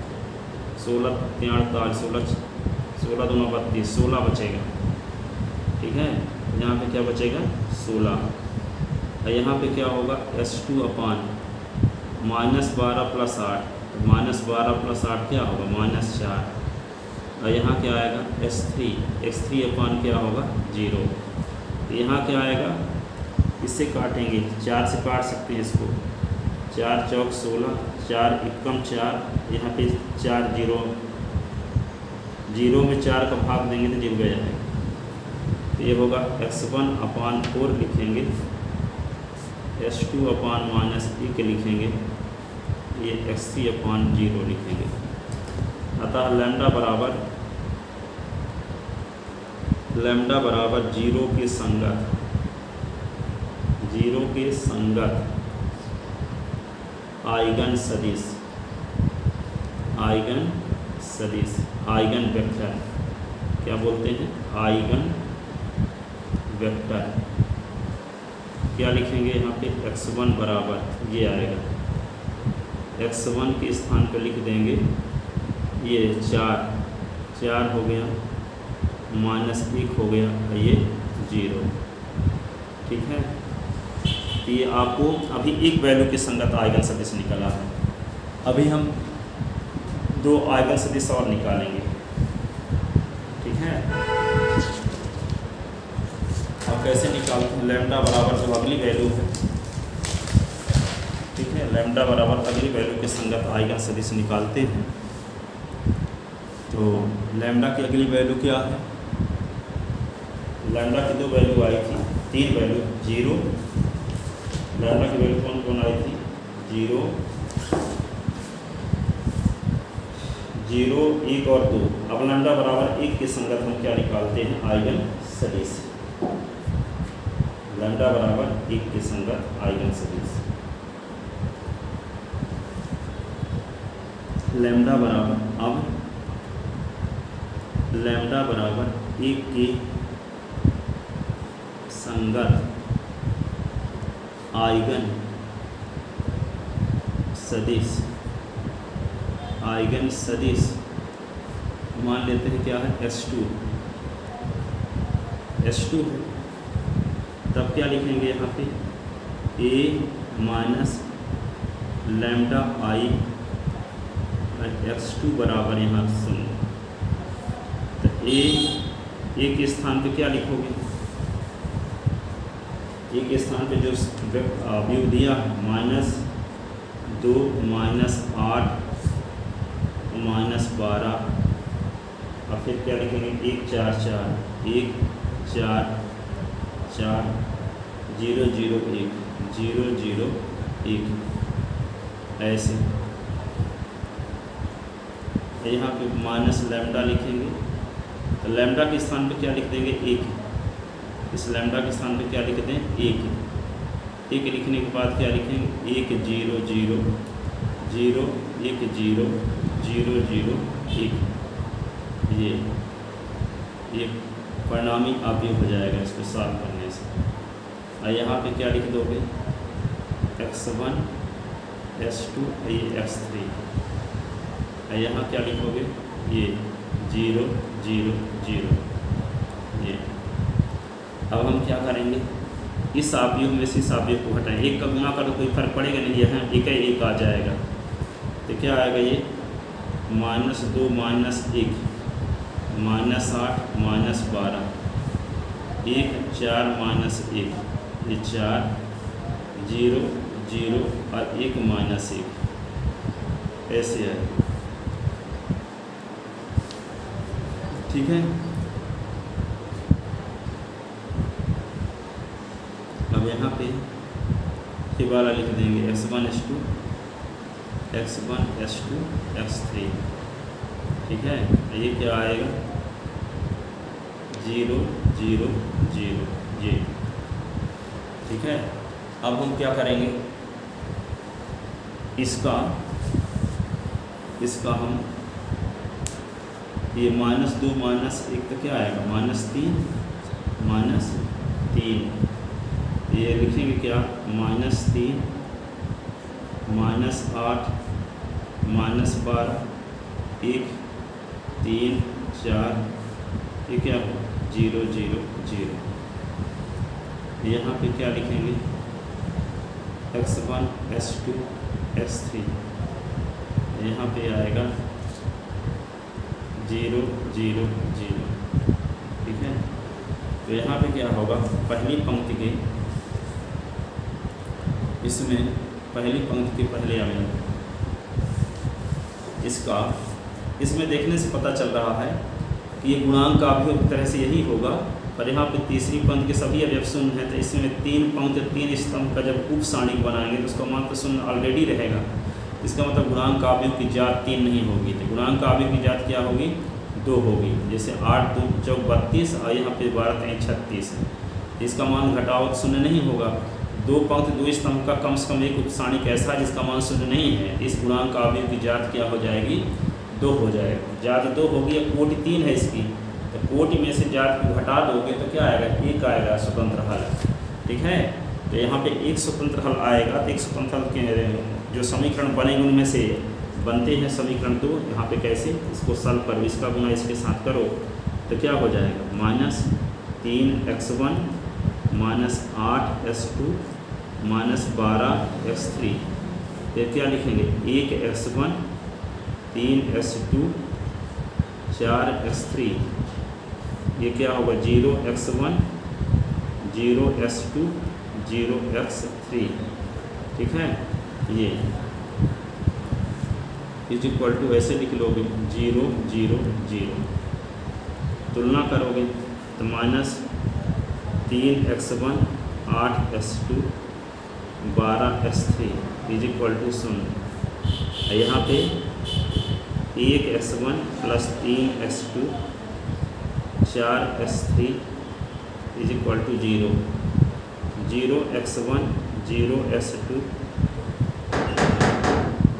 [SPEAKER 1] 16 3 48 16 दूना 32 16 बचेगा। ठीक है, यहाँ पे क्या बचेगा? 16। और यहाँ पे क्या होगा? s2 अपान -12 + 8 तो -12 + 8 क्या होगा? -4। और यहाँ क्या आएगा? x3 अपान क्या होगा? 0। तो यहाँ क्या आएगा? इससे काटेंगे, 4 से काट सकते हैं इसको। 4 चौक 16 4 एकम 4। यहाँ पे 4 0 में 4 का भाग देंगे तो 0 जाएगा। तो ये होगा x1 अपान 4 लिखेंगे, s2 अपान -1 लिखेंगे, ये x3 अपान 0 लिखेंगे। अतः लैम्डा बराबर 0 के संगत आइगन सदिश आइगन वेक्टर क्या बोलते हैं? आइगन वेक्टर क्या लिखेंगे यहाँ पे x1 बराबर ये आएगा, x1 के स्थान पर लिख देंगे ये 4 हो गया, -1 हो गया, ये 0। ठीक है, तो ये आपको अभी एक वैल्यू के संगत आइगन सदिश निकला है। अभी हम 2 आइगन सदिश और निकालेंगे। ठीक है, अब कैसे निकालते हैं? लैम्डा बराबर जो अगली वैल्यू है, ठीक है, लैम्डा बराबर अगली वैल्यू के संगत आइगन सदिश निकालते हैं। तो लैम्डा की अगली वैल्यू क्या है? लैम्डा की 2 वैल्यू आई थी, 3 वैल्यू 0। लैम्डा की वैल्यू कौन कौन आई थी? 0, 1 और 2। अब लैम्डा बराबर 1 के संगत हम क्या निकालते हैं? आइगन सदिश। लैम्डा बराबर 1 के संगत आइगन सदिश। लैम्डा बराबर, अब लैम्डा बराबर 1 के संगत आइगन सदिश, आइगन सदिश मान लेते हैं क्या है? S2 है। तब क्या लिखेंगे यहाँ पे? A minus lambda I x2 बराबर यहाँ 0। तो A के स्थान पे क्या लिखोगे? A के स्थान पे जो व्यू दिया है -2 -8 -12, और फिर क्या लिखेंगे? 1 4 4 1 4 4 0 0 1 0 0 1, ऐसे। यहाँ पे माइनस लैम्डा लिखेंगे, तो लैम्डा के स्थान पे क्या लिख देंगे? 1। इस लैम्डा के स्थान पे क्या लिख दें? 1 लिखने के बाद क्या लिखेंगे? 1 0 0 0 1 0 0 0 1। ये परिणामी अवयव हो जाएगा इसको सॉल्व करने से। और यहाँ पे क्या लिख दोगे? x1 s2 ये x3। और यहाँ क्या लिखोगे? ये 0 0 0 ये। अब हम क्या करेंगे? इस अवयव में से इस अवयव को हटाएं। 1 का गुणा करो कोई फर्क पड़ेगा नहीं, यहाँ 1 आ जाएगा। तो क्या आएगा? ये -2 -1 -8 -12 1 4 -1 ये 4 0 0 और 1 -1, ऐसे है। ठीक है, अब यहाँ पे दोबारा लिख देंगे x1 s2 x3। ठीक है, ये क्या आएगा? 0 0 0 ये। ठीक है, अब हम क्या करेंगे? इसका हम ये -2 -1 तो क्या आएगा? -3 -3। ये लिखेंगे क्या? -3 -8 -12 1 3 4 ये क्या है? 0 0 0। यहाँ पे क्या लिखेंगे? x1 s2 x3। यहाँ पे आएगा 0 0 0। ठीक है, तो यहाँ पे क्या होगा? पहली पंक्ति के इसमें पहली पंक्ति के पहले अवयव इसमें देखने से पता चल रहा है कि ये गुणांक का अवयव एक तरह से यही होगा, पर यहाँ पे तीसरी पंक्ति के सभी अवयव शून्य हैं। तो इसमें 3 पंक्ति 3 स्तंभ का जब उप सारणिक बनाएंगे तो उसका मान तो शून्य ऑलरेडी रहेगा। इसका मतलब गुणांक का अवयव की जात 3 नहीं होगी। तो गुणांक का अवयव की जात क्या होगी? 2 होगी। जैसे 8 2 4 32 और यहाँ पे 12 3 36 है। इसका मान घटाव शून्य नहीं होगा। 2 पंक्ति 2 स्तंभ का कम से कम एक उपसारणिक ऐसा जिसका मान शून्य नहीं है। इस गुणांक का अवयव की जात क्या हो जाएगी? 2 हो जाएगा। जात 2 होगी। कोटि 3 है इसकी, तो कोटि में से जात को घटा दोगे तो क्या आएगा? 1 आएगा स्वतंत्र हल। ठीक है, तो यहाँ पे एक स्वतंत्र हल आएगा। तो एक स्वतंत्र हल के जो समीकरण बनेंगे उनमें से बनते हैं समीकरण 2। यहाँ पे कैसे, इसको सॉल्व करो, इसका गुना इसके साथ करो तो क्या हो जाएगा, -3x1 -8x2 -12x3। ये क्या लिखेंगे, 1x1 3x2 4x3। ये क्या होगा, 0x1 0x2 0x3। ठीक है, ये इज इक्वल टू ऐसे लिख लोगे 0 0 0। तुलना करोगे तो -3x1 8x2 12x3 is equal to 0। यहाँ पे 1x1 + 3x2 4x3 is equal to 0। 0x1 0x2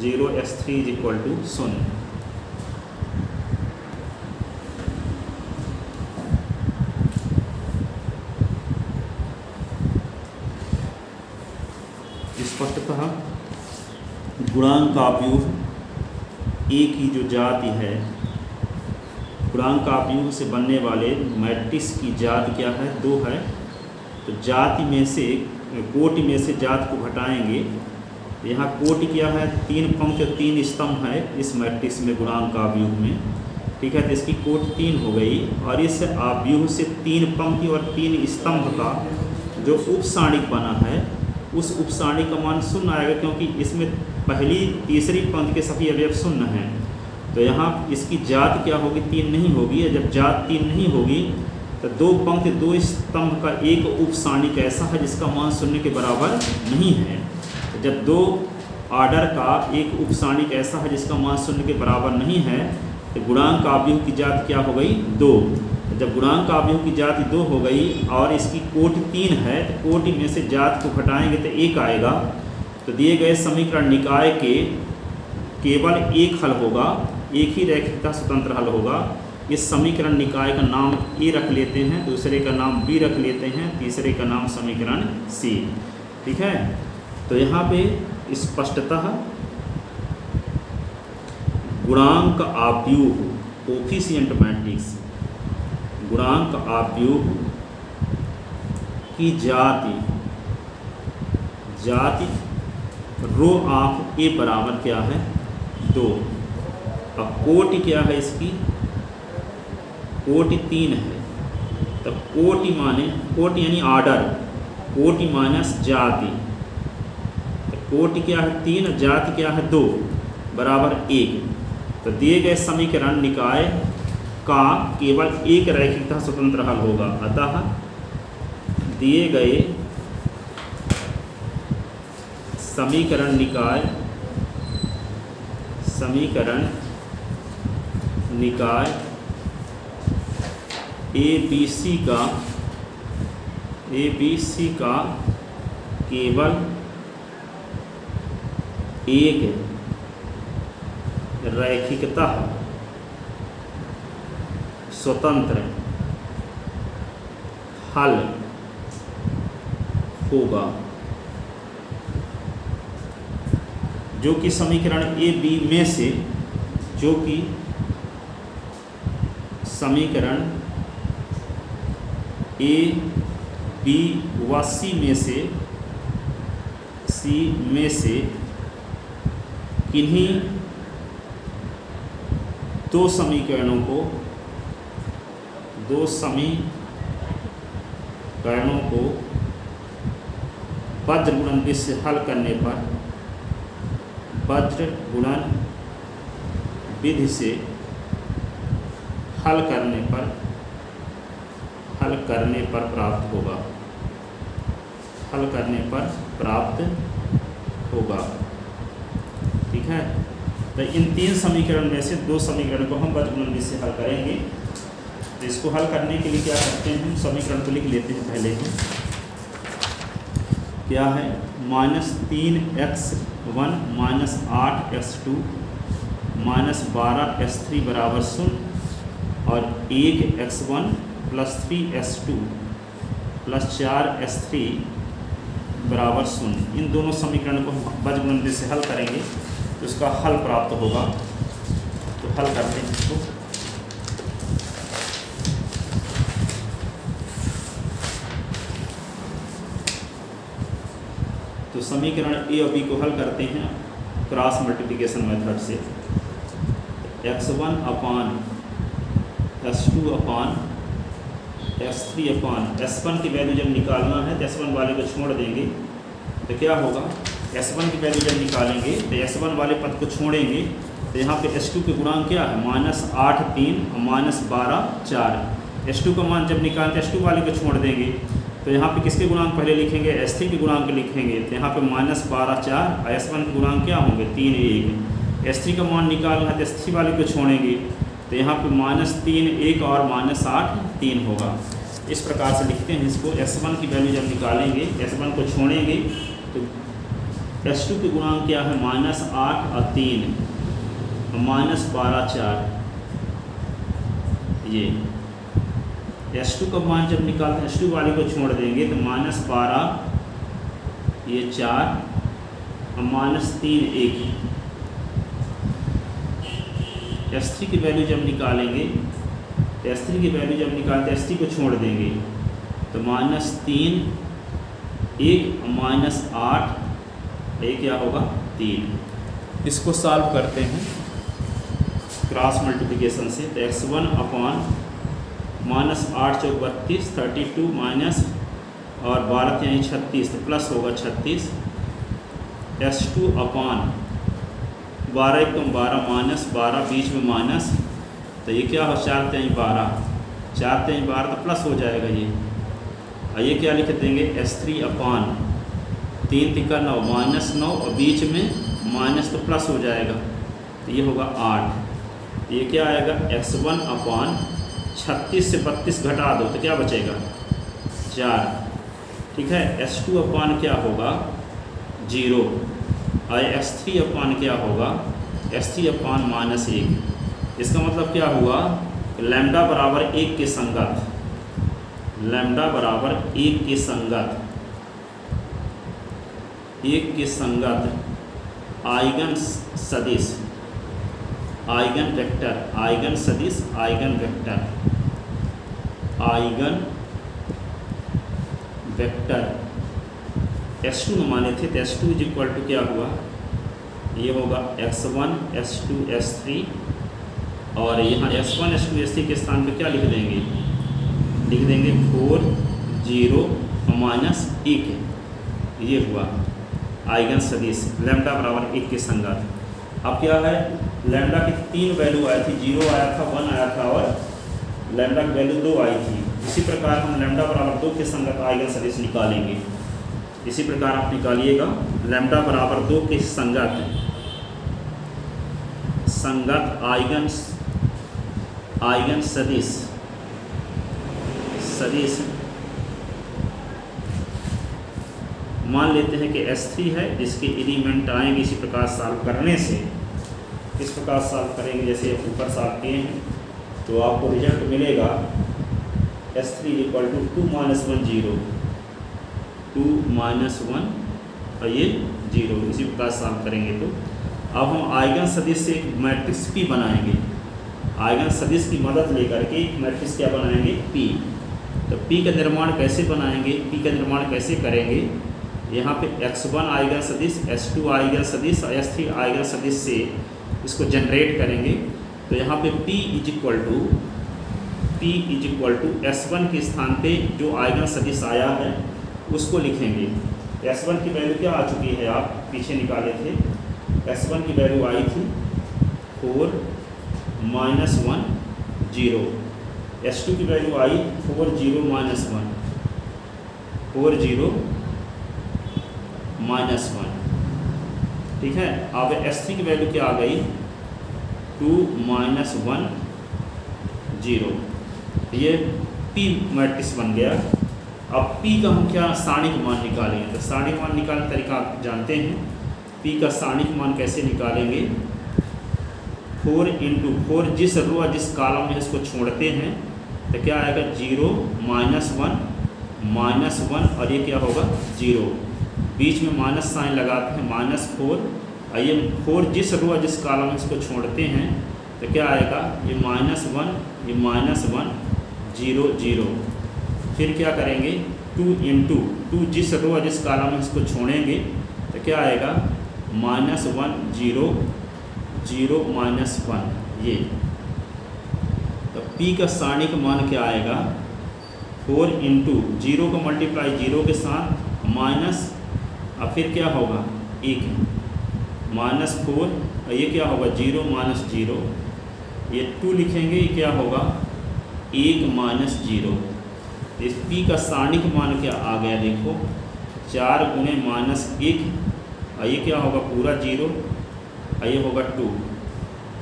[SPEAKER 1] 0x3 is equal to 0। स्पष्टतः गुणांक का अपयोग ए की जो जाति है, गुणांक का अपयोग से बनने वाले मैट्रिक्स की जाति क्या है, 2 है। तो जाति में से, कोटि में से जाति को घटाएंगे। यहाँ कोटि क्या है, 3 पंक्ति 3 स्तंभ है इस मैट्रिक्स में गुणांक का अपयोग में। ठीक है, तो इसकी कोटि 3 हो गई और इस अपयोग से 3 पंक्ति और 3 स्तंभ का जो उपसारणिक बना है उस उपसारणिक का मान 0 आएगा, क्योंकि इसमें पहली तीसरी पंक्ति के सभी अवयव 0 हैं। तो यहाँ इसकी जाति क्या होगी, 3 नहीं होगी। जब जाति 3 नहीं होगी तो 2 पंक्ति 2 स्तंभ का एक उपसारणिक ऐसा है जिसका मान 0 के बराबर नहीं है। तो जब 2 ऑर्डर का एक उपसारणिक ऐसा है जिसका मान 0 के बराबर नहीं है तो गुणांक का अपयोग की जाति क्या हो गई, 2। जब गुणांक का अपयोग की जाति 2 हो गई और इसकी कोटि 3 है तो कोटि में से जाति को घटाएंगे तो 1 आएगा। तो दिए गए समीकरण निकाय के केवल एक हल होगा, एक ही रैखिकता स्वतंत्र हल होगा। इस समीकरण निकाय का नाम ए रख लेते हैं, दूसरे का नाम बी रख लेते हैं, तीसरे का नाम समीकरण सी। ठीक है, तो यहाँ पे स्पष्टतः गुणांक अपयोग कोफिशिएंट मैट्रिक्स, गुणांक अपयोग की जाति रो ऑफ ए बराबर क्या है, 2। अब कोटि क्या है इसकी, कोटि 3 है। तब कोटि माने, कोटि यानी ऑर्डर, कोटि माइनस जाति। तो कोटि क्या है 3, जाति क्या है 2 बराबर 1। तो दिए गए समीकरण निकाय का केवल एक रैखिकता स्वतंत्र हल होगा। अतः दिए गए समीकरण निकाय ABC का केवल एक रैखिकता स्वतंत्र हल होगा, जो कि समीकरण ए बी में से, जो कि समीकरण ए बी व सी में से किन्हीं 2 समीकरणों को वज्र गुणन विधि से हल करने पर, वज्र गुणन विधि से हल करने पर प्राप्त होगा। ठीक है, तो इन 3 समीकरण में से 2 समीकरण को हम वज्र गुणन विधि से हल करेंगे। तो इसको हल करने के लिए क्या करते हैं, हम समीकरण को लिख लेते हैं पहले ही। क्या है, -3x1 -8x2 -12x3 बराबर 0 और 1x1 + 3x2 + 4x3 बराबर 0। इन दोनों समीकरण को हम बीजगणित से हल करेंगे तो इसका हल प्राप्त होगा। तो हल करते हैं इसको। तो समीकरण ए और बी को हल करते हैं क्रॉस मल्टीप्लिकेशन मेथड से। x1 अपान s2 अपान s3 अपान s1 की वैल्यू जब निकालना है तो s1 वाले को छोड़ देंगे तो क्या होगा, s1 की वैल्यू जब निकालेंगे तो s1 वाले पद को छोड़ेंगे तो यहाँ पे s2 के गुणांक क्या है -8 3 और -12 4। s2 का मान जब निकालते s2 वाले को छोड़ देंगे तो यहाँ पे किसके गुणांक पहले लिखेंगे, s3 के गुणांक लिखेंगे तो यहाँ पे -12 4 और s1 के गुणांक क्या होंगे 3 1। s3 का मान निकालना है तो s3 वाले को छोड़ेंगे तो यहाँ पे -3 1 और -8 3 होगा। इस प्रकार से लिखते हैं इसको। s1 की वैल्यू जब निकालेंगे s1 को छोड़ेंगे तो s2 के गुणांक क्या है -8 और 3 -12 4। ये s2 का मान जब निकालते हैं s2 वाले को छोड़ देंगे तो -12 ये 4 और -3 1। s3 की वैल्यू जब निकालेंगे तो s3 की वैल्यू जब निकालते s3 को छोड़ देंगे तो -3 1 और -8 ये क्या होगा 3। इसको सॉल्व करते हैं क्रॉस मल्टीप्लिकेशन से। तो x1 अपान -8 चौक 32 32 माइनस और 12 यानी 36 तो प्लस होगा 36। s2 अपान 12 1 12 -12 बीच में माइनस तो ये क्या हो 4 3 12 4 3 12 तो प्लस हो जाएगा ये। और ये क्या लिख देंगे s3 अपान 3 3 9 -9 और बीच में माइनस तो प्लस हो जाएगा तो ये होगा 8। ये क्या आएगा x1 अपान 36 से 32 घटा दो तो क्या बचेगा 4। ठीक है, s2 अपान क्या होगा 0 और s3 अपान क्या होगा s3 अपान -1। इसका मतलब क्या हुआ, लैम्डा बराबर 1 के संगत, लैम्डा बराबर 1 के संगत, 1 के संगत आइगन सदिश, आइगन वेक्टर, आइगन सदिश, eigen vector, eigen vector s2 में माने थे तो s2 इक्वल टू क्या हुआ, ये होगा x1 s2 s3 और यहाँ s1 s2 s3 के स्थान पे क्या लिख देंगे, लिख देंगे 4 0 -1। ये हुआ आइगन सदिश लैम्डा बराबर 1 के संगत। अब क्या है, लैम्डा की 3 वैल्यू आई थी, 0 आया था 1 आया था और लैम्डा की वैल्यू 2 आई थी। इसी प्रकार हम लैम्डा बराबर 2 के संगत आइगन सदिश निकालेंगे। इसी प्रकार आप निकालिएगा लैम्डा बराबर 2 के संगत, संगत आइगन सदिश, सदिश मान लेते हैं कि s3 है जिसके एलिमेंट आएंगे इसी प्रकार सॉल्व करने से। इस प्रकार सॉल्व करेंगे जैसे ऊपर सॉल्व किए हैं तो आपको रिजल्ट मिलेगा s3 इक्वल टू 2 -1 0 2 -1 और ये 0। इसी प्रकार सॉल्व करेंगे तो अब हम आइगन सदिश से एक मैट्रिक्स P बनाएंगे। आइगन सदिश की मदद लेकर के एक मैट्रिक्स क्या बनाएंगे P। तो P का निर्माण कैसे बनाएंगे, P का निर्माण कैसे करेंगे, यहाँ पे x1 आइगन सदिश, s2 आइगन सदिश और s3 आइगन सदिश से इसको जनरेट करेंगे। तो यहाँ पे P is equal to s1 के स्थान पे जो आइगन सदिश आया है उसको लिखेंगे। s1 की वैल्यू क्या आ चुकी है, आप पीछे निकाले थे, s1 की वैल्यू आई थी 4 -1 0, s2 की वैल्यू आई 4 0 -1 4 0 -1। ठीक है, अब s3 की वैल्यू क्या आ गई 2 -1 0। ये P मैट्रिक्स बन गया। अब P का हम क्या सारणिक मान निकालेंगे, तो सारणिक मान निकालने का तरीका आप जानते हैं। P का सारणिक मान कैसे निकालेंगे, 4 × 4 जिस रो जिस कॉलम में इसको छोड़ते हैं तो क्या आएगा 0 -1 -1 और ये क्या होगा 0। बीच में माइनस साइन लगाते हैं, -4। ये 4 जिस रो जिस कॉलम में इसको छोड़ते हैं तो क्या आएगा, ये -1, ये -1 0 0। फिर क्या करेंगे 2 × 2 जिस रो जिस कॉलम में इसको छोड़ेंगे तो क्या आएगा -1 0 0 -1 ये। तो P का सारणिक मान क्या आएगा 4 × 0 का मल्टीप्लाई 0 के साथ माइनस, अब फिर क्या होगा 1 -4, ये क्या होगा 0 -0, ये 2 लिखेंगे, ये क्या होगा 1 -0। इस P का सारणिक मान क्या आ गया देखो 4 × -1, ये क्या होगा पूरा 0, ये होगा 2।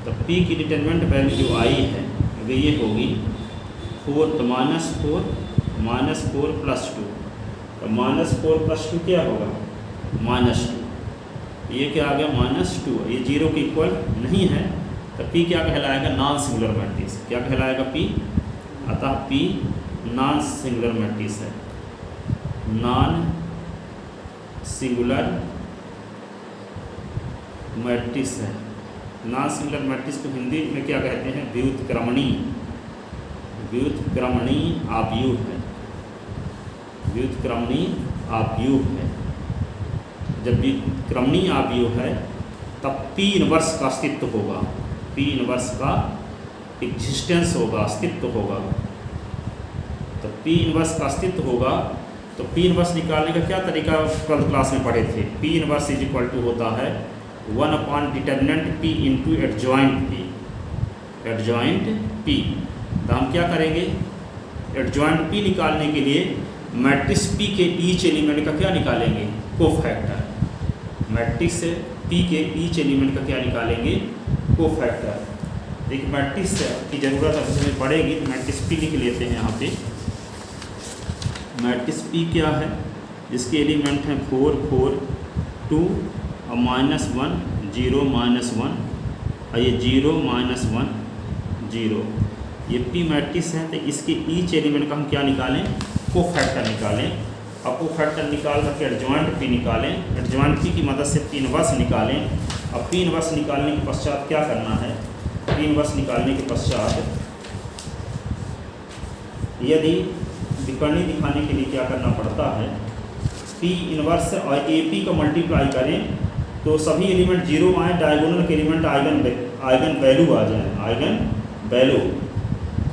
[SPEAKER 1] तो P की डिटरमिनेंट वैल्यू जो आई है वे ये होगी 4, तो -4 + 2, तो -4 + 2 क्या होगा -2, ये क्या आ गया -2, ये 0 के इक्वल नहीं है। तो P क्या कहलाएगा नॉन सिंगुलर मैट्रिक्स, क्या कहलाएगा P, अतः P नॉन सिंगुलर मैट्रिक्स है, नॉन सिंगुलर मैट्रिक्स है। नॉन सिंगुलर मैट्रिक्स को हिंदी में क्या कहते हैं व्युत्क्रमणीय, व्युत्क्रमणीय आव्यूह है, व्युत्क्रमणीय आव्यूह है। जब व्युत्क्रमणीय आव्यूह है तब P इनवर्स का अस्तित्व होगा, P इनवर्स का एग्जिस्टेंस होगा, अस्तित्व होगा। तो P इनवर्स का अस्तित्व होगा तो P इनवर्स निकालने का क्या तरीका 12th क्लास में पढ़े थे। P इनवर्स = होता है 1 determinant P × adjoint P, adjoint P। तो हम क्या करेंगे एडजॉइंट P निकालने के लिए मैट्रिक्स P के ईच एलिमेंट का क्या निकालेंगे कोफैक्टर, मैट्रिक्स P के ईच एलिमेंट का क्या निकालेंगे कोफैक्टर। एक मैट्रिक्स की ज़रूरत अब हमें पड़ेगी, तो मैट्रिक्स P लिख लेते हैं यहाँ पे। मैट्रिक्स P क्या है जिसके एलिमेंट हैं 4 4 2 और -1 0 -1 और ये 0 -1 0, ये P मैट्रिक्स है। तो इसके ईच एलिमेंट का हम क्या निकालें कोफैक्टर निकालें। अब कोफैक्टर निकाल करके एडजॉइंट P निकालें, एडजॉइंट P की मदद से P इनवर्स निकालें। अब P इनवर्स निकालने के पश्चात क्या करना है, P इनवर्स निकालने के पश्चात यदि विकर्णी दिखाने के लिए क्या करना पड़ता है, P इनवर्स और AP का मल्टीप्लाई करें तो सभी एलिमेंट 0 आए, डायगोनल के एलिमेंट आइगन वैल्यू आ जाए, आइगन वैल्यू,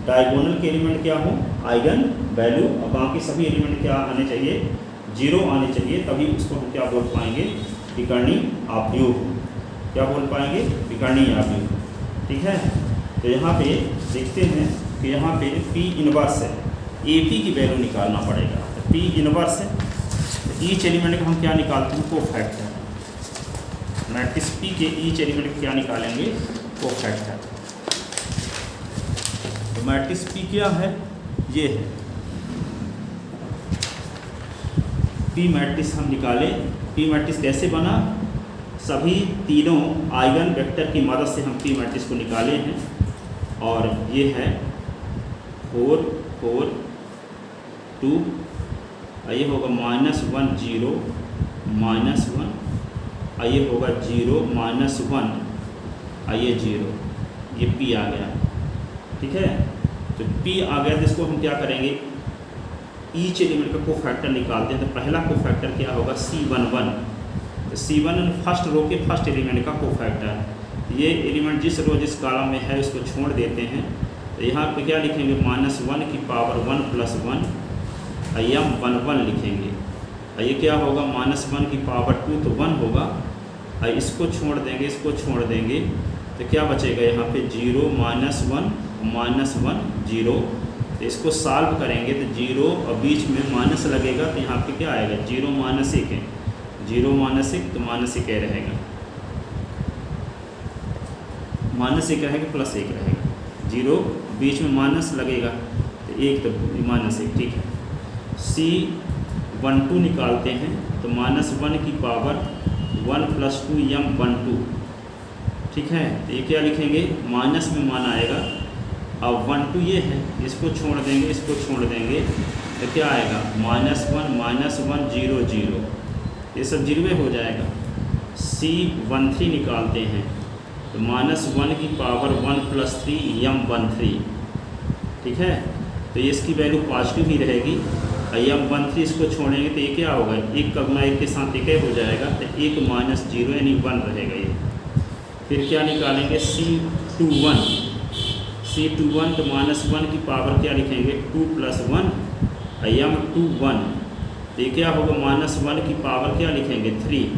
[SPEAKER 1] डायगोनल के एलिमेंट क्या हो आइगन वैल्यू, और बाकी सभी एलिमेंट क्या आने चाहिए 0 आने चाहिए, तभी उसको हम क्या बोल पाएंगे विकर्णी आव्यूह, क्या बोल पाएंगे विकर्णी आव्यूह। ठीक है, तो यहाँ पे देखते हैं कि यहाँ पे P इनवर्स है, AP की वैल्यू निकालना पड़ेगा। तो P इनवर्स है, ईच एलिमेंट का हम क्या निकालते हैं कोफैक्टर, मैट्रिक्स P के ईच एलिमेंट का क्या निकालेंगे कोफैक्टर। तो मैट्रिक्स P क्या है, ये है P मैट्रिक्स हम निकाले। P मैट्रिक्स कैसे बना, सभी तीनों आइगन वेक्टर की मदद से हम P मैट्रिक्स को निकाले हैं, और ये है 4 4 2, ये होगा -1 0 -1, ये होगा 0 -1, ये 0, ये P आ गया। ठीक है, तो P आ गया तो इसको हम क्या करेंगे ईच एलिमेंट का कोफैक्टर निकालते हैं। तो पहला कोफैक्टर क्या होगा C11, तो C11 फर्स्ट रो के फर्स्ट एलिमेंट का कोफैक्टर। ये एलिमेंट जिस रो जिस कॉलम में है उसको छोड़ देते हैं। तो यहाँ पे क्या लिखेंगे -1 की पावर 1 + 1, यम 1 1 लिखेंगे। ये क्या होगा -1 की पावर 2 तो 1 होगा, इसको छोड़ देंगे, इसको छोड़ देंगे, तो क्या बचेगा यहाँ पे 0 -1 0। तो इसको सॉल्व करेंगे तो 0 और बीच में माइनस लगेगा, तो यहाँ पे क्या आएगा 0 - 1 है, 0 - 1 तो -1 रहेगा, -1 रहेगा +1 रहेगा, 0 बीच में माइनस लगेगा तो 1 तो -1। ठीक है, C12 निकालते हैं तो -1 की पावर 1 + 2 यम 12। ठीक है, तो ये क्या लिखेंगे माइनस में मान आएगा, अब 1 2 ये है, इसको छोड़ देंगे, इसको छोड़ देंगे, तो क्या आएगा -1 - 1 0 0, ये सब जीरो हो जाएगा। C13 निकालते हैं तो -1 की पावर 1 + 3 M13, ठीक है। तो ये इसकी वैल्यू पॉजिटिव ही रहेगी। M13 इसको छोड़ेंगे तो ये क्या होगा, 1 का गुना 1 के साथ 1 हो जाएगा, तो 1 - 0 यानी 1 रहेगा ये। फिर क्या निकालेंगे, C21 तो -1 की पावर क्या लिखेंगे, 2 + 1 M21, तो ये क्या होगा, -1 की पावर क्या लिखेंगे, 3।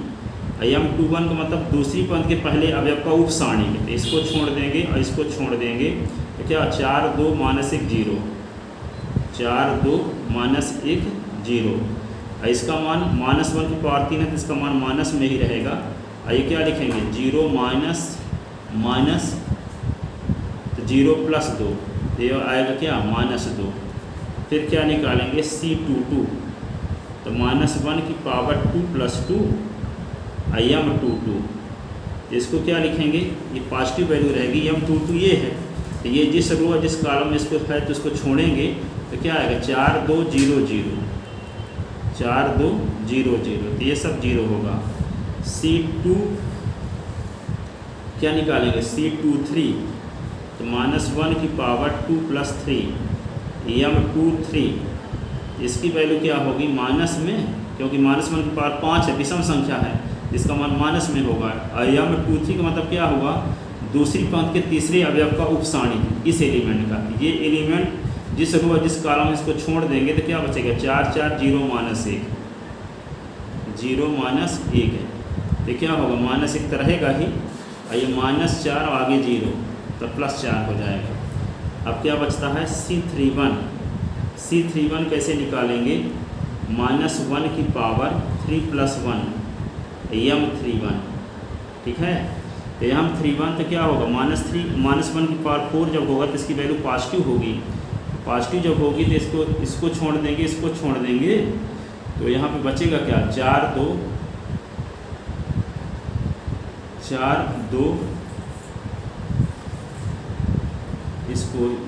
[SPEAKER 1] M21 का मतलब दूसरी पंक्ति के पहले अवयव का उप सारणी, तो इसको छोड़ देंगे और इसको छोड़ देंगे, तो क्या 4 2 - 1 0, 4 2 - 1 0। इसका मान -1 की पावर 3 है तो इसका मान माइनस में ही रहेगा। ये क्या लिखेंगे, 0 माइनस तो 0 + 2, ये आएगा क्या, -2। फिर क्या निकालेंगे, C22 तो -1 की पावर 2 + 2 M22, इसको क्या लिखेंगे, ये पॉजिटिव वैल्यू रहेगी। M22 ये है, तो ये जिस रो जिस कॉलम में इसको है तो इसको छोड़ेंगे तो क्या आएगा, 4 2 0 0, 4 2 0 0, तो ये सब 0 होगा। C2 क्या निकालेंगे, C23 तो -1 की पावर 2 + 3 M23, इसकी वैल्यू क्या होगी, माइनस में, क्योंकि -1 की पावर 5 है, विषम संख्या है, इसका मान माइनस में होगा। M23 का मतलब क्या होगा, दूसरी पंक्ति के तीसरे अवयव का उप सारणी इस एलिमेंट का। ये एलिमेंट जिस रो जिस कॉलम इसको छोड़ देंगे तो क्या बचेगा, 4 4 0 - 1 0 - 1 है, तो क्या होगा, -1 तो रहेगा ही, और ये -4 और आगे 0 तो +4 हो जाएगा। अब क्या बचता है, C31 कैसे निकालेंगे, -1 की पावर 3 + 1 M31, ठीक है। तो M31 तो क्या होगा, -1 की पावर 4 जब होगा तो इसकी वैल्यू पॉजिटिव होगी। पॉजिटिव जब होगी तो इसको छोड़ देंगे, इसको छोड़ देंगे, तो यहाँ पे बचेगा क्या, 4 2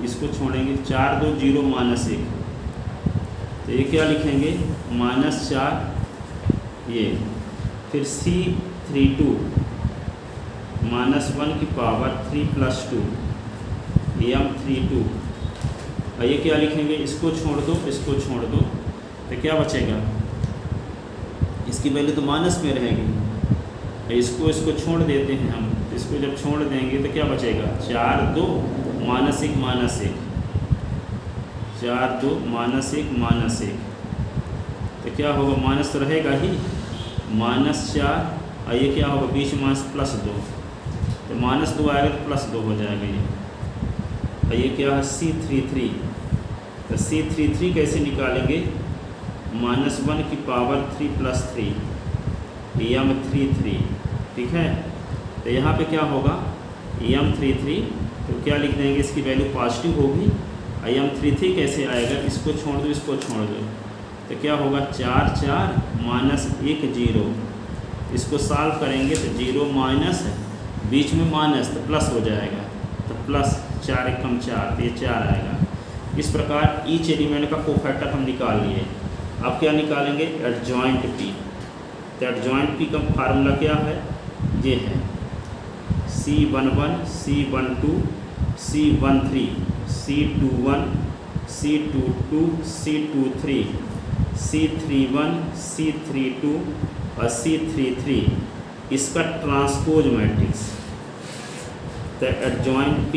[SPEAKER 1] इसको छोड़ेंगे, 4 2 0 - 1, तो ये क्या लिखेंगे, -4 ये। फिर C32 -1 की पावर 3 + 2 M32, और ये क्या लिखेंगे, इसको छोड़ दो, इसको छोड़ दो, तो क्या बचेगा, इसकी वैल्यू तो माइनस में रहेगी। इसको छोड़ देते हैं हम, इसको जब छोड़ देंगे तो क्या बचेगा, 4 2 - 1 4 2 - 1 तो क्या होगा, माइनस तो रहेगा ही, -4, और ये क्या होगा, बीच में +2, तो -2 आएगा तो +2 हो जाएगा ये। और ये क्या है, C33, तो C33 कैसे निकालेंगे, -1 की पावर 3 + 3 M33, ठीक है। तो यहाँ पे क्या होगा, M33 तो क्या लिख देंगे, इसकी वैल्यू पॉजिटिव होगी। M33 कैसे आएगा, इसको छोड़ दो, इसको छोड़ दो, तो क्या होगा, 4 4 - 1 0, इसको सॉल्व करेंगे तो 0 माइनस बीच में माइनस तो प्लस हो जाएगा, तो +4 × 4, तो ये 4 आएगा। इस प्रकार ईच एलिमेंट का कोफैक्टर हम निकाल लिए। अब क्या निकालेंगे, एडजॉइंट P। तो एडजॉइंट P का फार्मूला क्या है, ये है C11 C12 C13 C21 C22 C23 C31 C32 और C33, इसका ट्रांसपोज मैट्रिक्स। तो एडजॉइंट P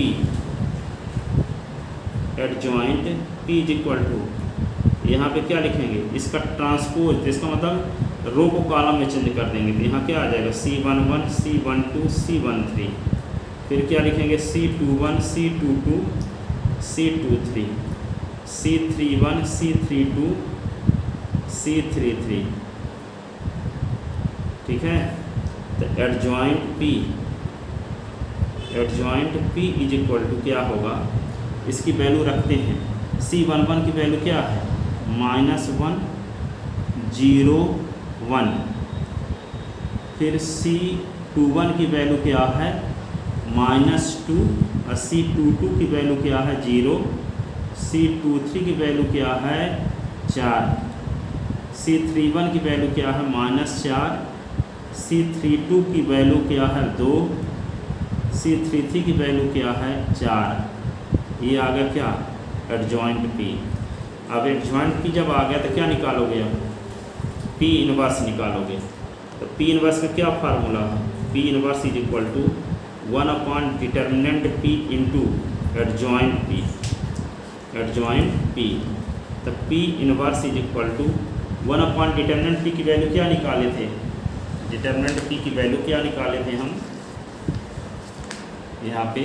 [SPEAKER 1] = यहाँ पे क्या लिखेंगे, इसका ट्रांसपोज, तो इसका मतलब रो को कॉलम में चेंज कर देंगे, तो यहाँ क्या आ जाएगा, C11 C12 C13, फिर क्या लिखेंगे, C21 C22 C23 C31 C32 C33, ठीक है। तो एडजॉइंट P = क्या होगा, इसकी वैल्यू रखते हैं। C11 की वैल्यू क्या है, -1 0 1, फिर C21 की वैल्यू क्या है, -2, और C22 की वैल्यू क्या है, 0, C23 की वैल्यू क्या है, 4, C31 की वैल्यू क्या है -4, C32 की वैल्यू क्या है 2, C33 की वैल्यू क्या है 4। ये आ गया क्या एडजॉइंट P। अब एडजॉइंट P जब आ गया तो क्या निकालोगे, अब P इनवर्स निकालोगे। तो P इनवर्स का क्या फार्मूला है, P inverse is equal to 1 determinant P into adjoint P, adjoint P। तो P inverse is equal to 1 determinant P की वैल्यू क्या निकाले थे, डिटर्मिनेंट P की वैल्यू क्या निकाले थे हम यहाँ पे,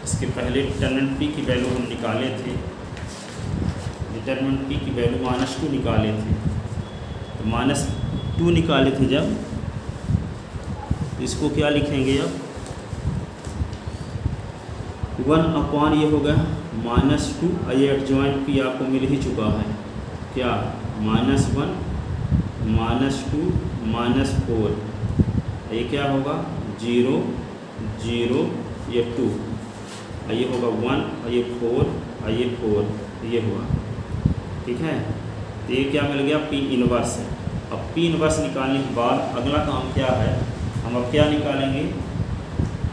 [SPEAKER 1] इसके पहले डिटर्मिनेंट P की वैल्यू हम निकाले थे, डिटर्मिनेंट P की वैल्यू -2 निकाले थे। तो -2 निकाले थे जब, इसको क्या लिखेंगे अब 1 ये हो गया -2, ये एडजॉइंट P आपको मिल ही चुका है क्या -1 -2 -4, ये क्या होगा 0 0 ये 2, ये होगा 1 ये 4 ये 4, ये हुआ ठीक है। तो ये क्या मिल गया P इनवर्स है। अब P इनवर्स निकालने के बाद अगला काम क्या है, हम अब क्या निकालेंगे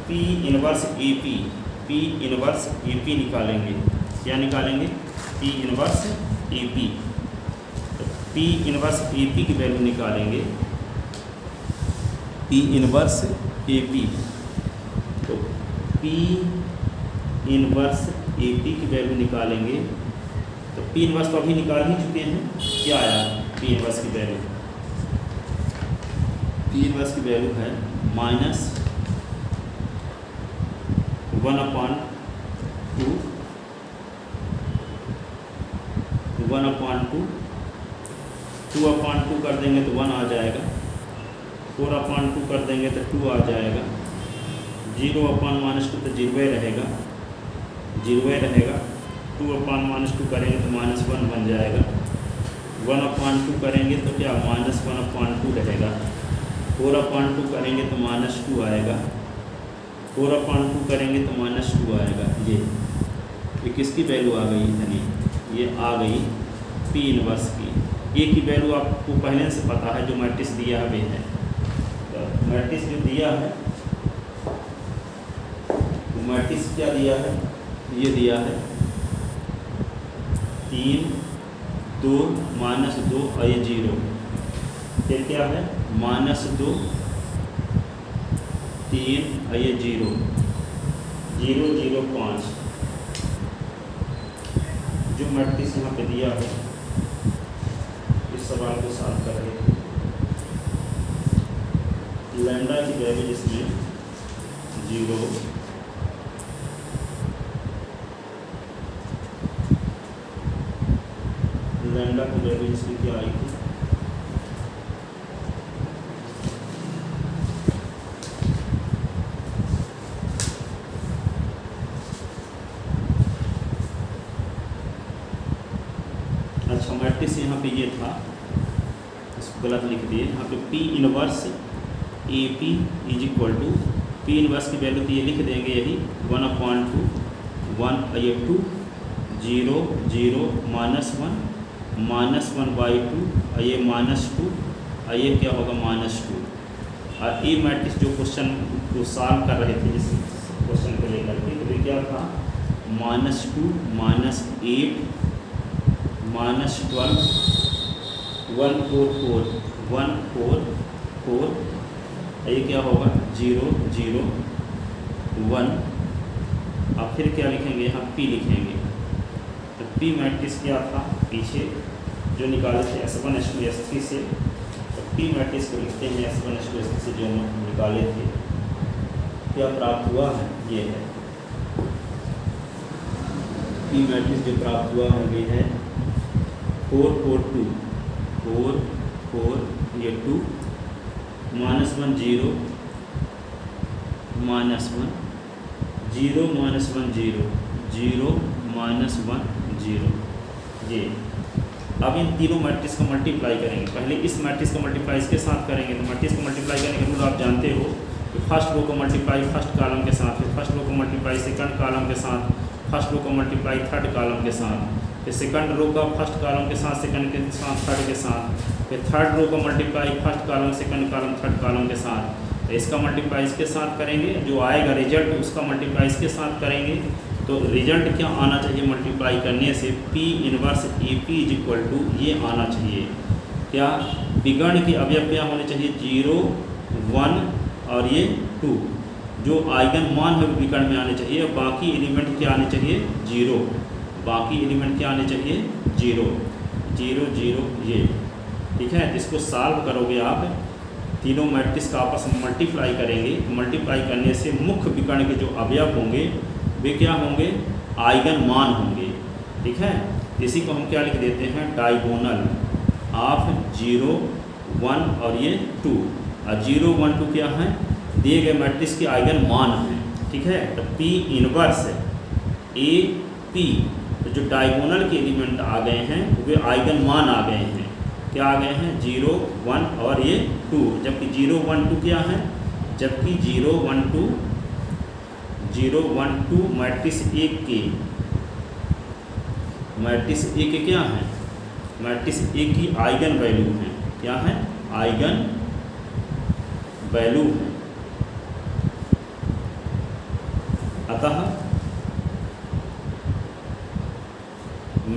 [SPEAKER 1] P inverse AP, P inverse AP निकालेंगे। क्या निकालेंगे P इनवर्स AP। तो P इनवर्स AP की वैल्यू निकालेंगे, P इनवर्स AP। तो P इनवर्स AP की वैल्यू निकालेंगे। तो P इनवर्स तो अभी निकाल ही चुके हैं, क्या आया P इनवर्स की वैल्यू, P इनवर्स की वैल्यू है -1/2 2/2 कर देंगे तो 1 आ जाएगा, 4/2 कर देंगे तो 2 आ जाएगा, 0/-2 तो 0 रहेगा, 0 रहेगा, 2/-2 करेंगे तो -1 बन जाएगा, 1/2 करेंगे तो क्या -1/2 रहेगा, 4/2 करेंगे तो -2 आएगा, 4/2 करेंगे तो -2 आएगा। ये किसकी वैल्यू आ गई इतनी, ये आ गई P इनवर्स की। ए की वैल्यू आपको पहले से पता है, जो मैट्रिक्स दिया है वे है। तो मैट्रिक्स जो दिया है, मैट्रिक्स क्या दिया है, ये दिया है 3 2 -2 और ये 0, फिर क्या है -2 3 और ये 0 0 0 5। जो मैट्रिक्स यहाँ पे दिया है, इस सवाल को सॉल्व कर रहे थे, लैम्डा की वैल्यू जिसमें 0 लैम्डा की वैल्यू जिसमें क्या आई थी, अच्छा मैट्रिक्स यहाँ पे ये था, इसको गलत लिख दिए यहाँ पे। P inverse AP is equal to, P inverse की वैल्यू तो ये लिख देंगे यही 1/2 1 ये 2 0 0 -1/2 ये -2 ये क्या होगा -2। और ये मैट्रिक्स जो क्वेश्चन को सॉल्व कर रहे थे, जिस क्वेश्चन को लेकर के, तो ये क्या था -2 -8 -12 1 4 4 1 4 4, ये क्या होगा 0 0 1। अब फिर क्या लिखेंगे यहाँ P लिखेंगे। तो P मैट्रिक्स क्या था पीछे जो निकाले थे S1 S2 S3 से, तो P मैट्रिक्स को लिखते हैं S1 S2 S3 से जो निकाले थे, क्या प्राप्त हुआ है ये है P मैट्रिक्स जो प्राप्त हुआ है ये है 4 4 2 4 4 ये 2 -1 0 -1 0 -1 0 0 -1 0 ये। अब इन तीनों मैट्रिक्स का मल्टीप्लाई करेंगे। पहले इस मैट्रिक्स का मल्टीप्लाई इसके साथ करेंगे। तो मैट्रिक्स को मल्टीप्लाई करने के रूल आप जानते हो कि फर्स्ट रो को मल्टीप्लाई फर्स्ट कॉलम के साथ, फिर फर्स्ट रो को मल्टीप्लाई सेकंड कॉलम के साथ, फर्स्ट रो को मल्टीप्लाई थर्ड कॉलम के साथ, फिर सेकंड रो का फर्स्ट कॉलम के साथ, सेकंड के साथ, थर्ड के साथ, फिर थर्ड रो का multiply first column, second column, third column के साथ, तो इसका मल्टीप्लाई इसके साथ करेंगे, जो आएगा रिजल्ट उसका मल्टीप्लाई इसके साथ करेंगे। तो रिजल्ट क्या आना चाहिए मल्टीप्लाई करने से, P inverse AP is equal to ये आना चाहिए क्या, विकर्ण के अवयव क्या होने चाहिए 0, 1 और ये 2, जो आइगन मान है विकर्ण में आने चाहिए, और बाकी एलिमेंट क्या आने चाहिए 0, बाकी एलिमेंट क्या आने चाहिए 0, 0, 0 ये, ठीक है। इसको सॉल्व करोगे आप, तीनों मैट्रिक्स का आपस में मल्टीप्लाई करेंगे, मल्टीप्लाई करने से मुख्य विकर्ण के जो अवयव होंगे वे क्या होंगे, आइगन मान होंगे, ठीक है। इसी को हम क्या लिख देते हैं, डायगोनल ऑफ 0, 1 और ये 2, और 0, 1, 2 क्या है, दिए गए मैट्रिक्स के आइगन मान हैं, ठीक है। तो P इनवर्स AP, तो जो डायगोनल के एलिमेंट आ गए हैं वे आइगन मान आ गए हैं, क्या आ गए हैं 0, 1 और ये 2, जबकि 0, 1, 2 क्या है, जबकि 0, 1, 2 मैट्रिक्स A के, मैट्रिक्स A के क्या हैं, मैट्रिक्स A की आइगन वैल्यू हैं, क्या है, आइगन वैल्यू है। अतः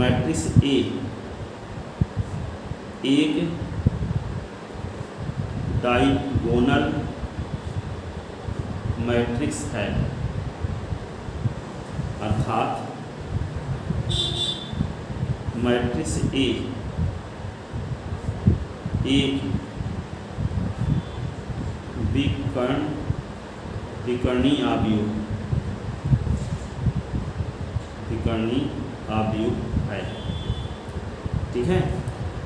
[SPEAKER 1] मैट्रिक्स A एक डायगोनल मैट्रिक्स है, अर्थात मैट्रिक्स A एक विकर्णीय आव्यूह है, ठीक है।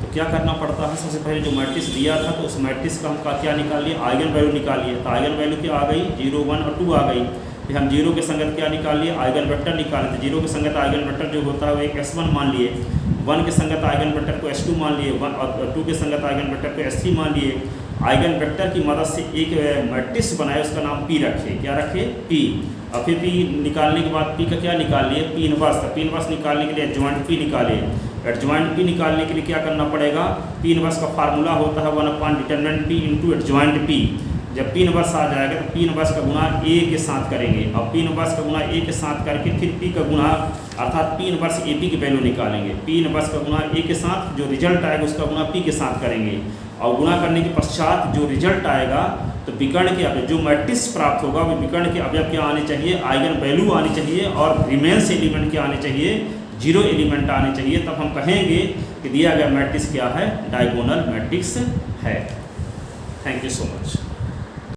[SPEAKER 1] तो क्या करना पड़ता है, सबसे पहले जो मैट्रिक्स दिया था तो उस मैट्रिक्स का हम क्या निकाल लिए, आइगन वैल्यू निकाल लिए। तो आइगन वैल्यू क्या आ गई 0, 1 और 2 आ गई। फिर हम 0 के संगत क्या निकाल लिए, आइगन वेक्टर निकाले। तो 0 के संगत आइगन वेक्टर जो होता है वो एक S1 मान लिए, 1 के संगत आइगन वेक्टर को S2 मान लिए, 1 और 2 के संगत आइगन वेक्टर को S3 मान लिए। आइगन वेक्टर की मदद से एक मैट्रिक्स बनाए, उसका नाम P रखे, क्या रखे P। और फिर P निकालने के बाद P का क्या निकाल लिए, P इनवर्स। P इनवर्स निकालने के लिए एडजॉइंट P निकाले। एडजॉइंट P निकालने के लिए क्या करना पड़ेगा, P इनवर्स का फार्मूला होता है 1/डिटरमिनेंट P इंटू एडजॉइंट P। जब P इनवर्स आ जाएगा तो P इनवर्स का गुणा A के साथ करेंगे, और P इनवर्स का गुणा A के साथ करके फिर P का गुणा अर्थात P इनवर्स AP की वैल्यू निकालेंगे। P इनवर्स का गुणा A के साथ, जो रिजल्ट आएगा उसका गुणा P के साथ करेंगे, और गुणा करने के पश्चात जो रिजल्ट आएगा तो विकर्ण के अवयव, जो मैट्रिक्स प्राप्त होगा वो विकर्ण के अवयव क्या आने चाहिए, आइगन वैल्यू आनी चाहिए, और रिमेंस एलिमेंट क्या आने चाहिए, 0 एलिमेंट आने चाहिए। तब हम कहेंगे कि दिया गया मैट्रिक्स क्या है, डायगोनल मैट्रिक्स है। Thank you so much.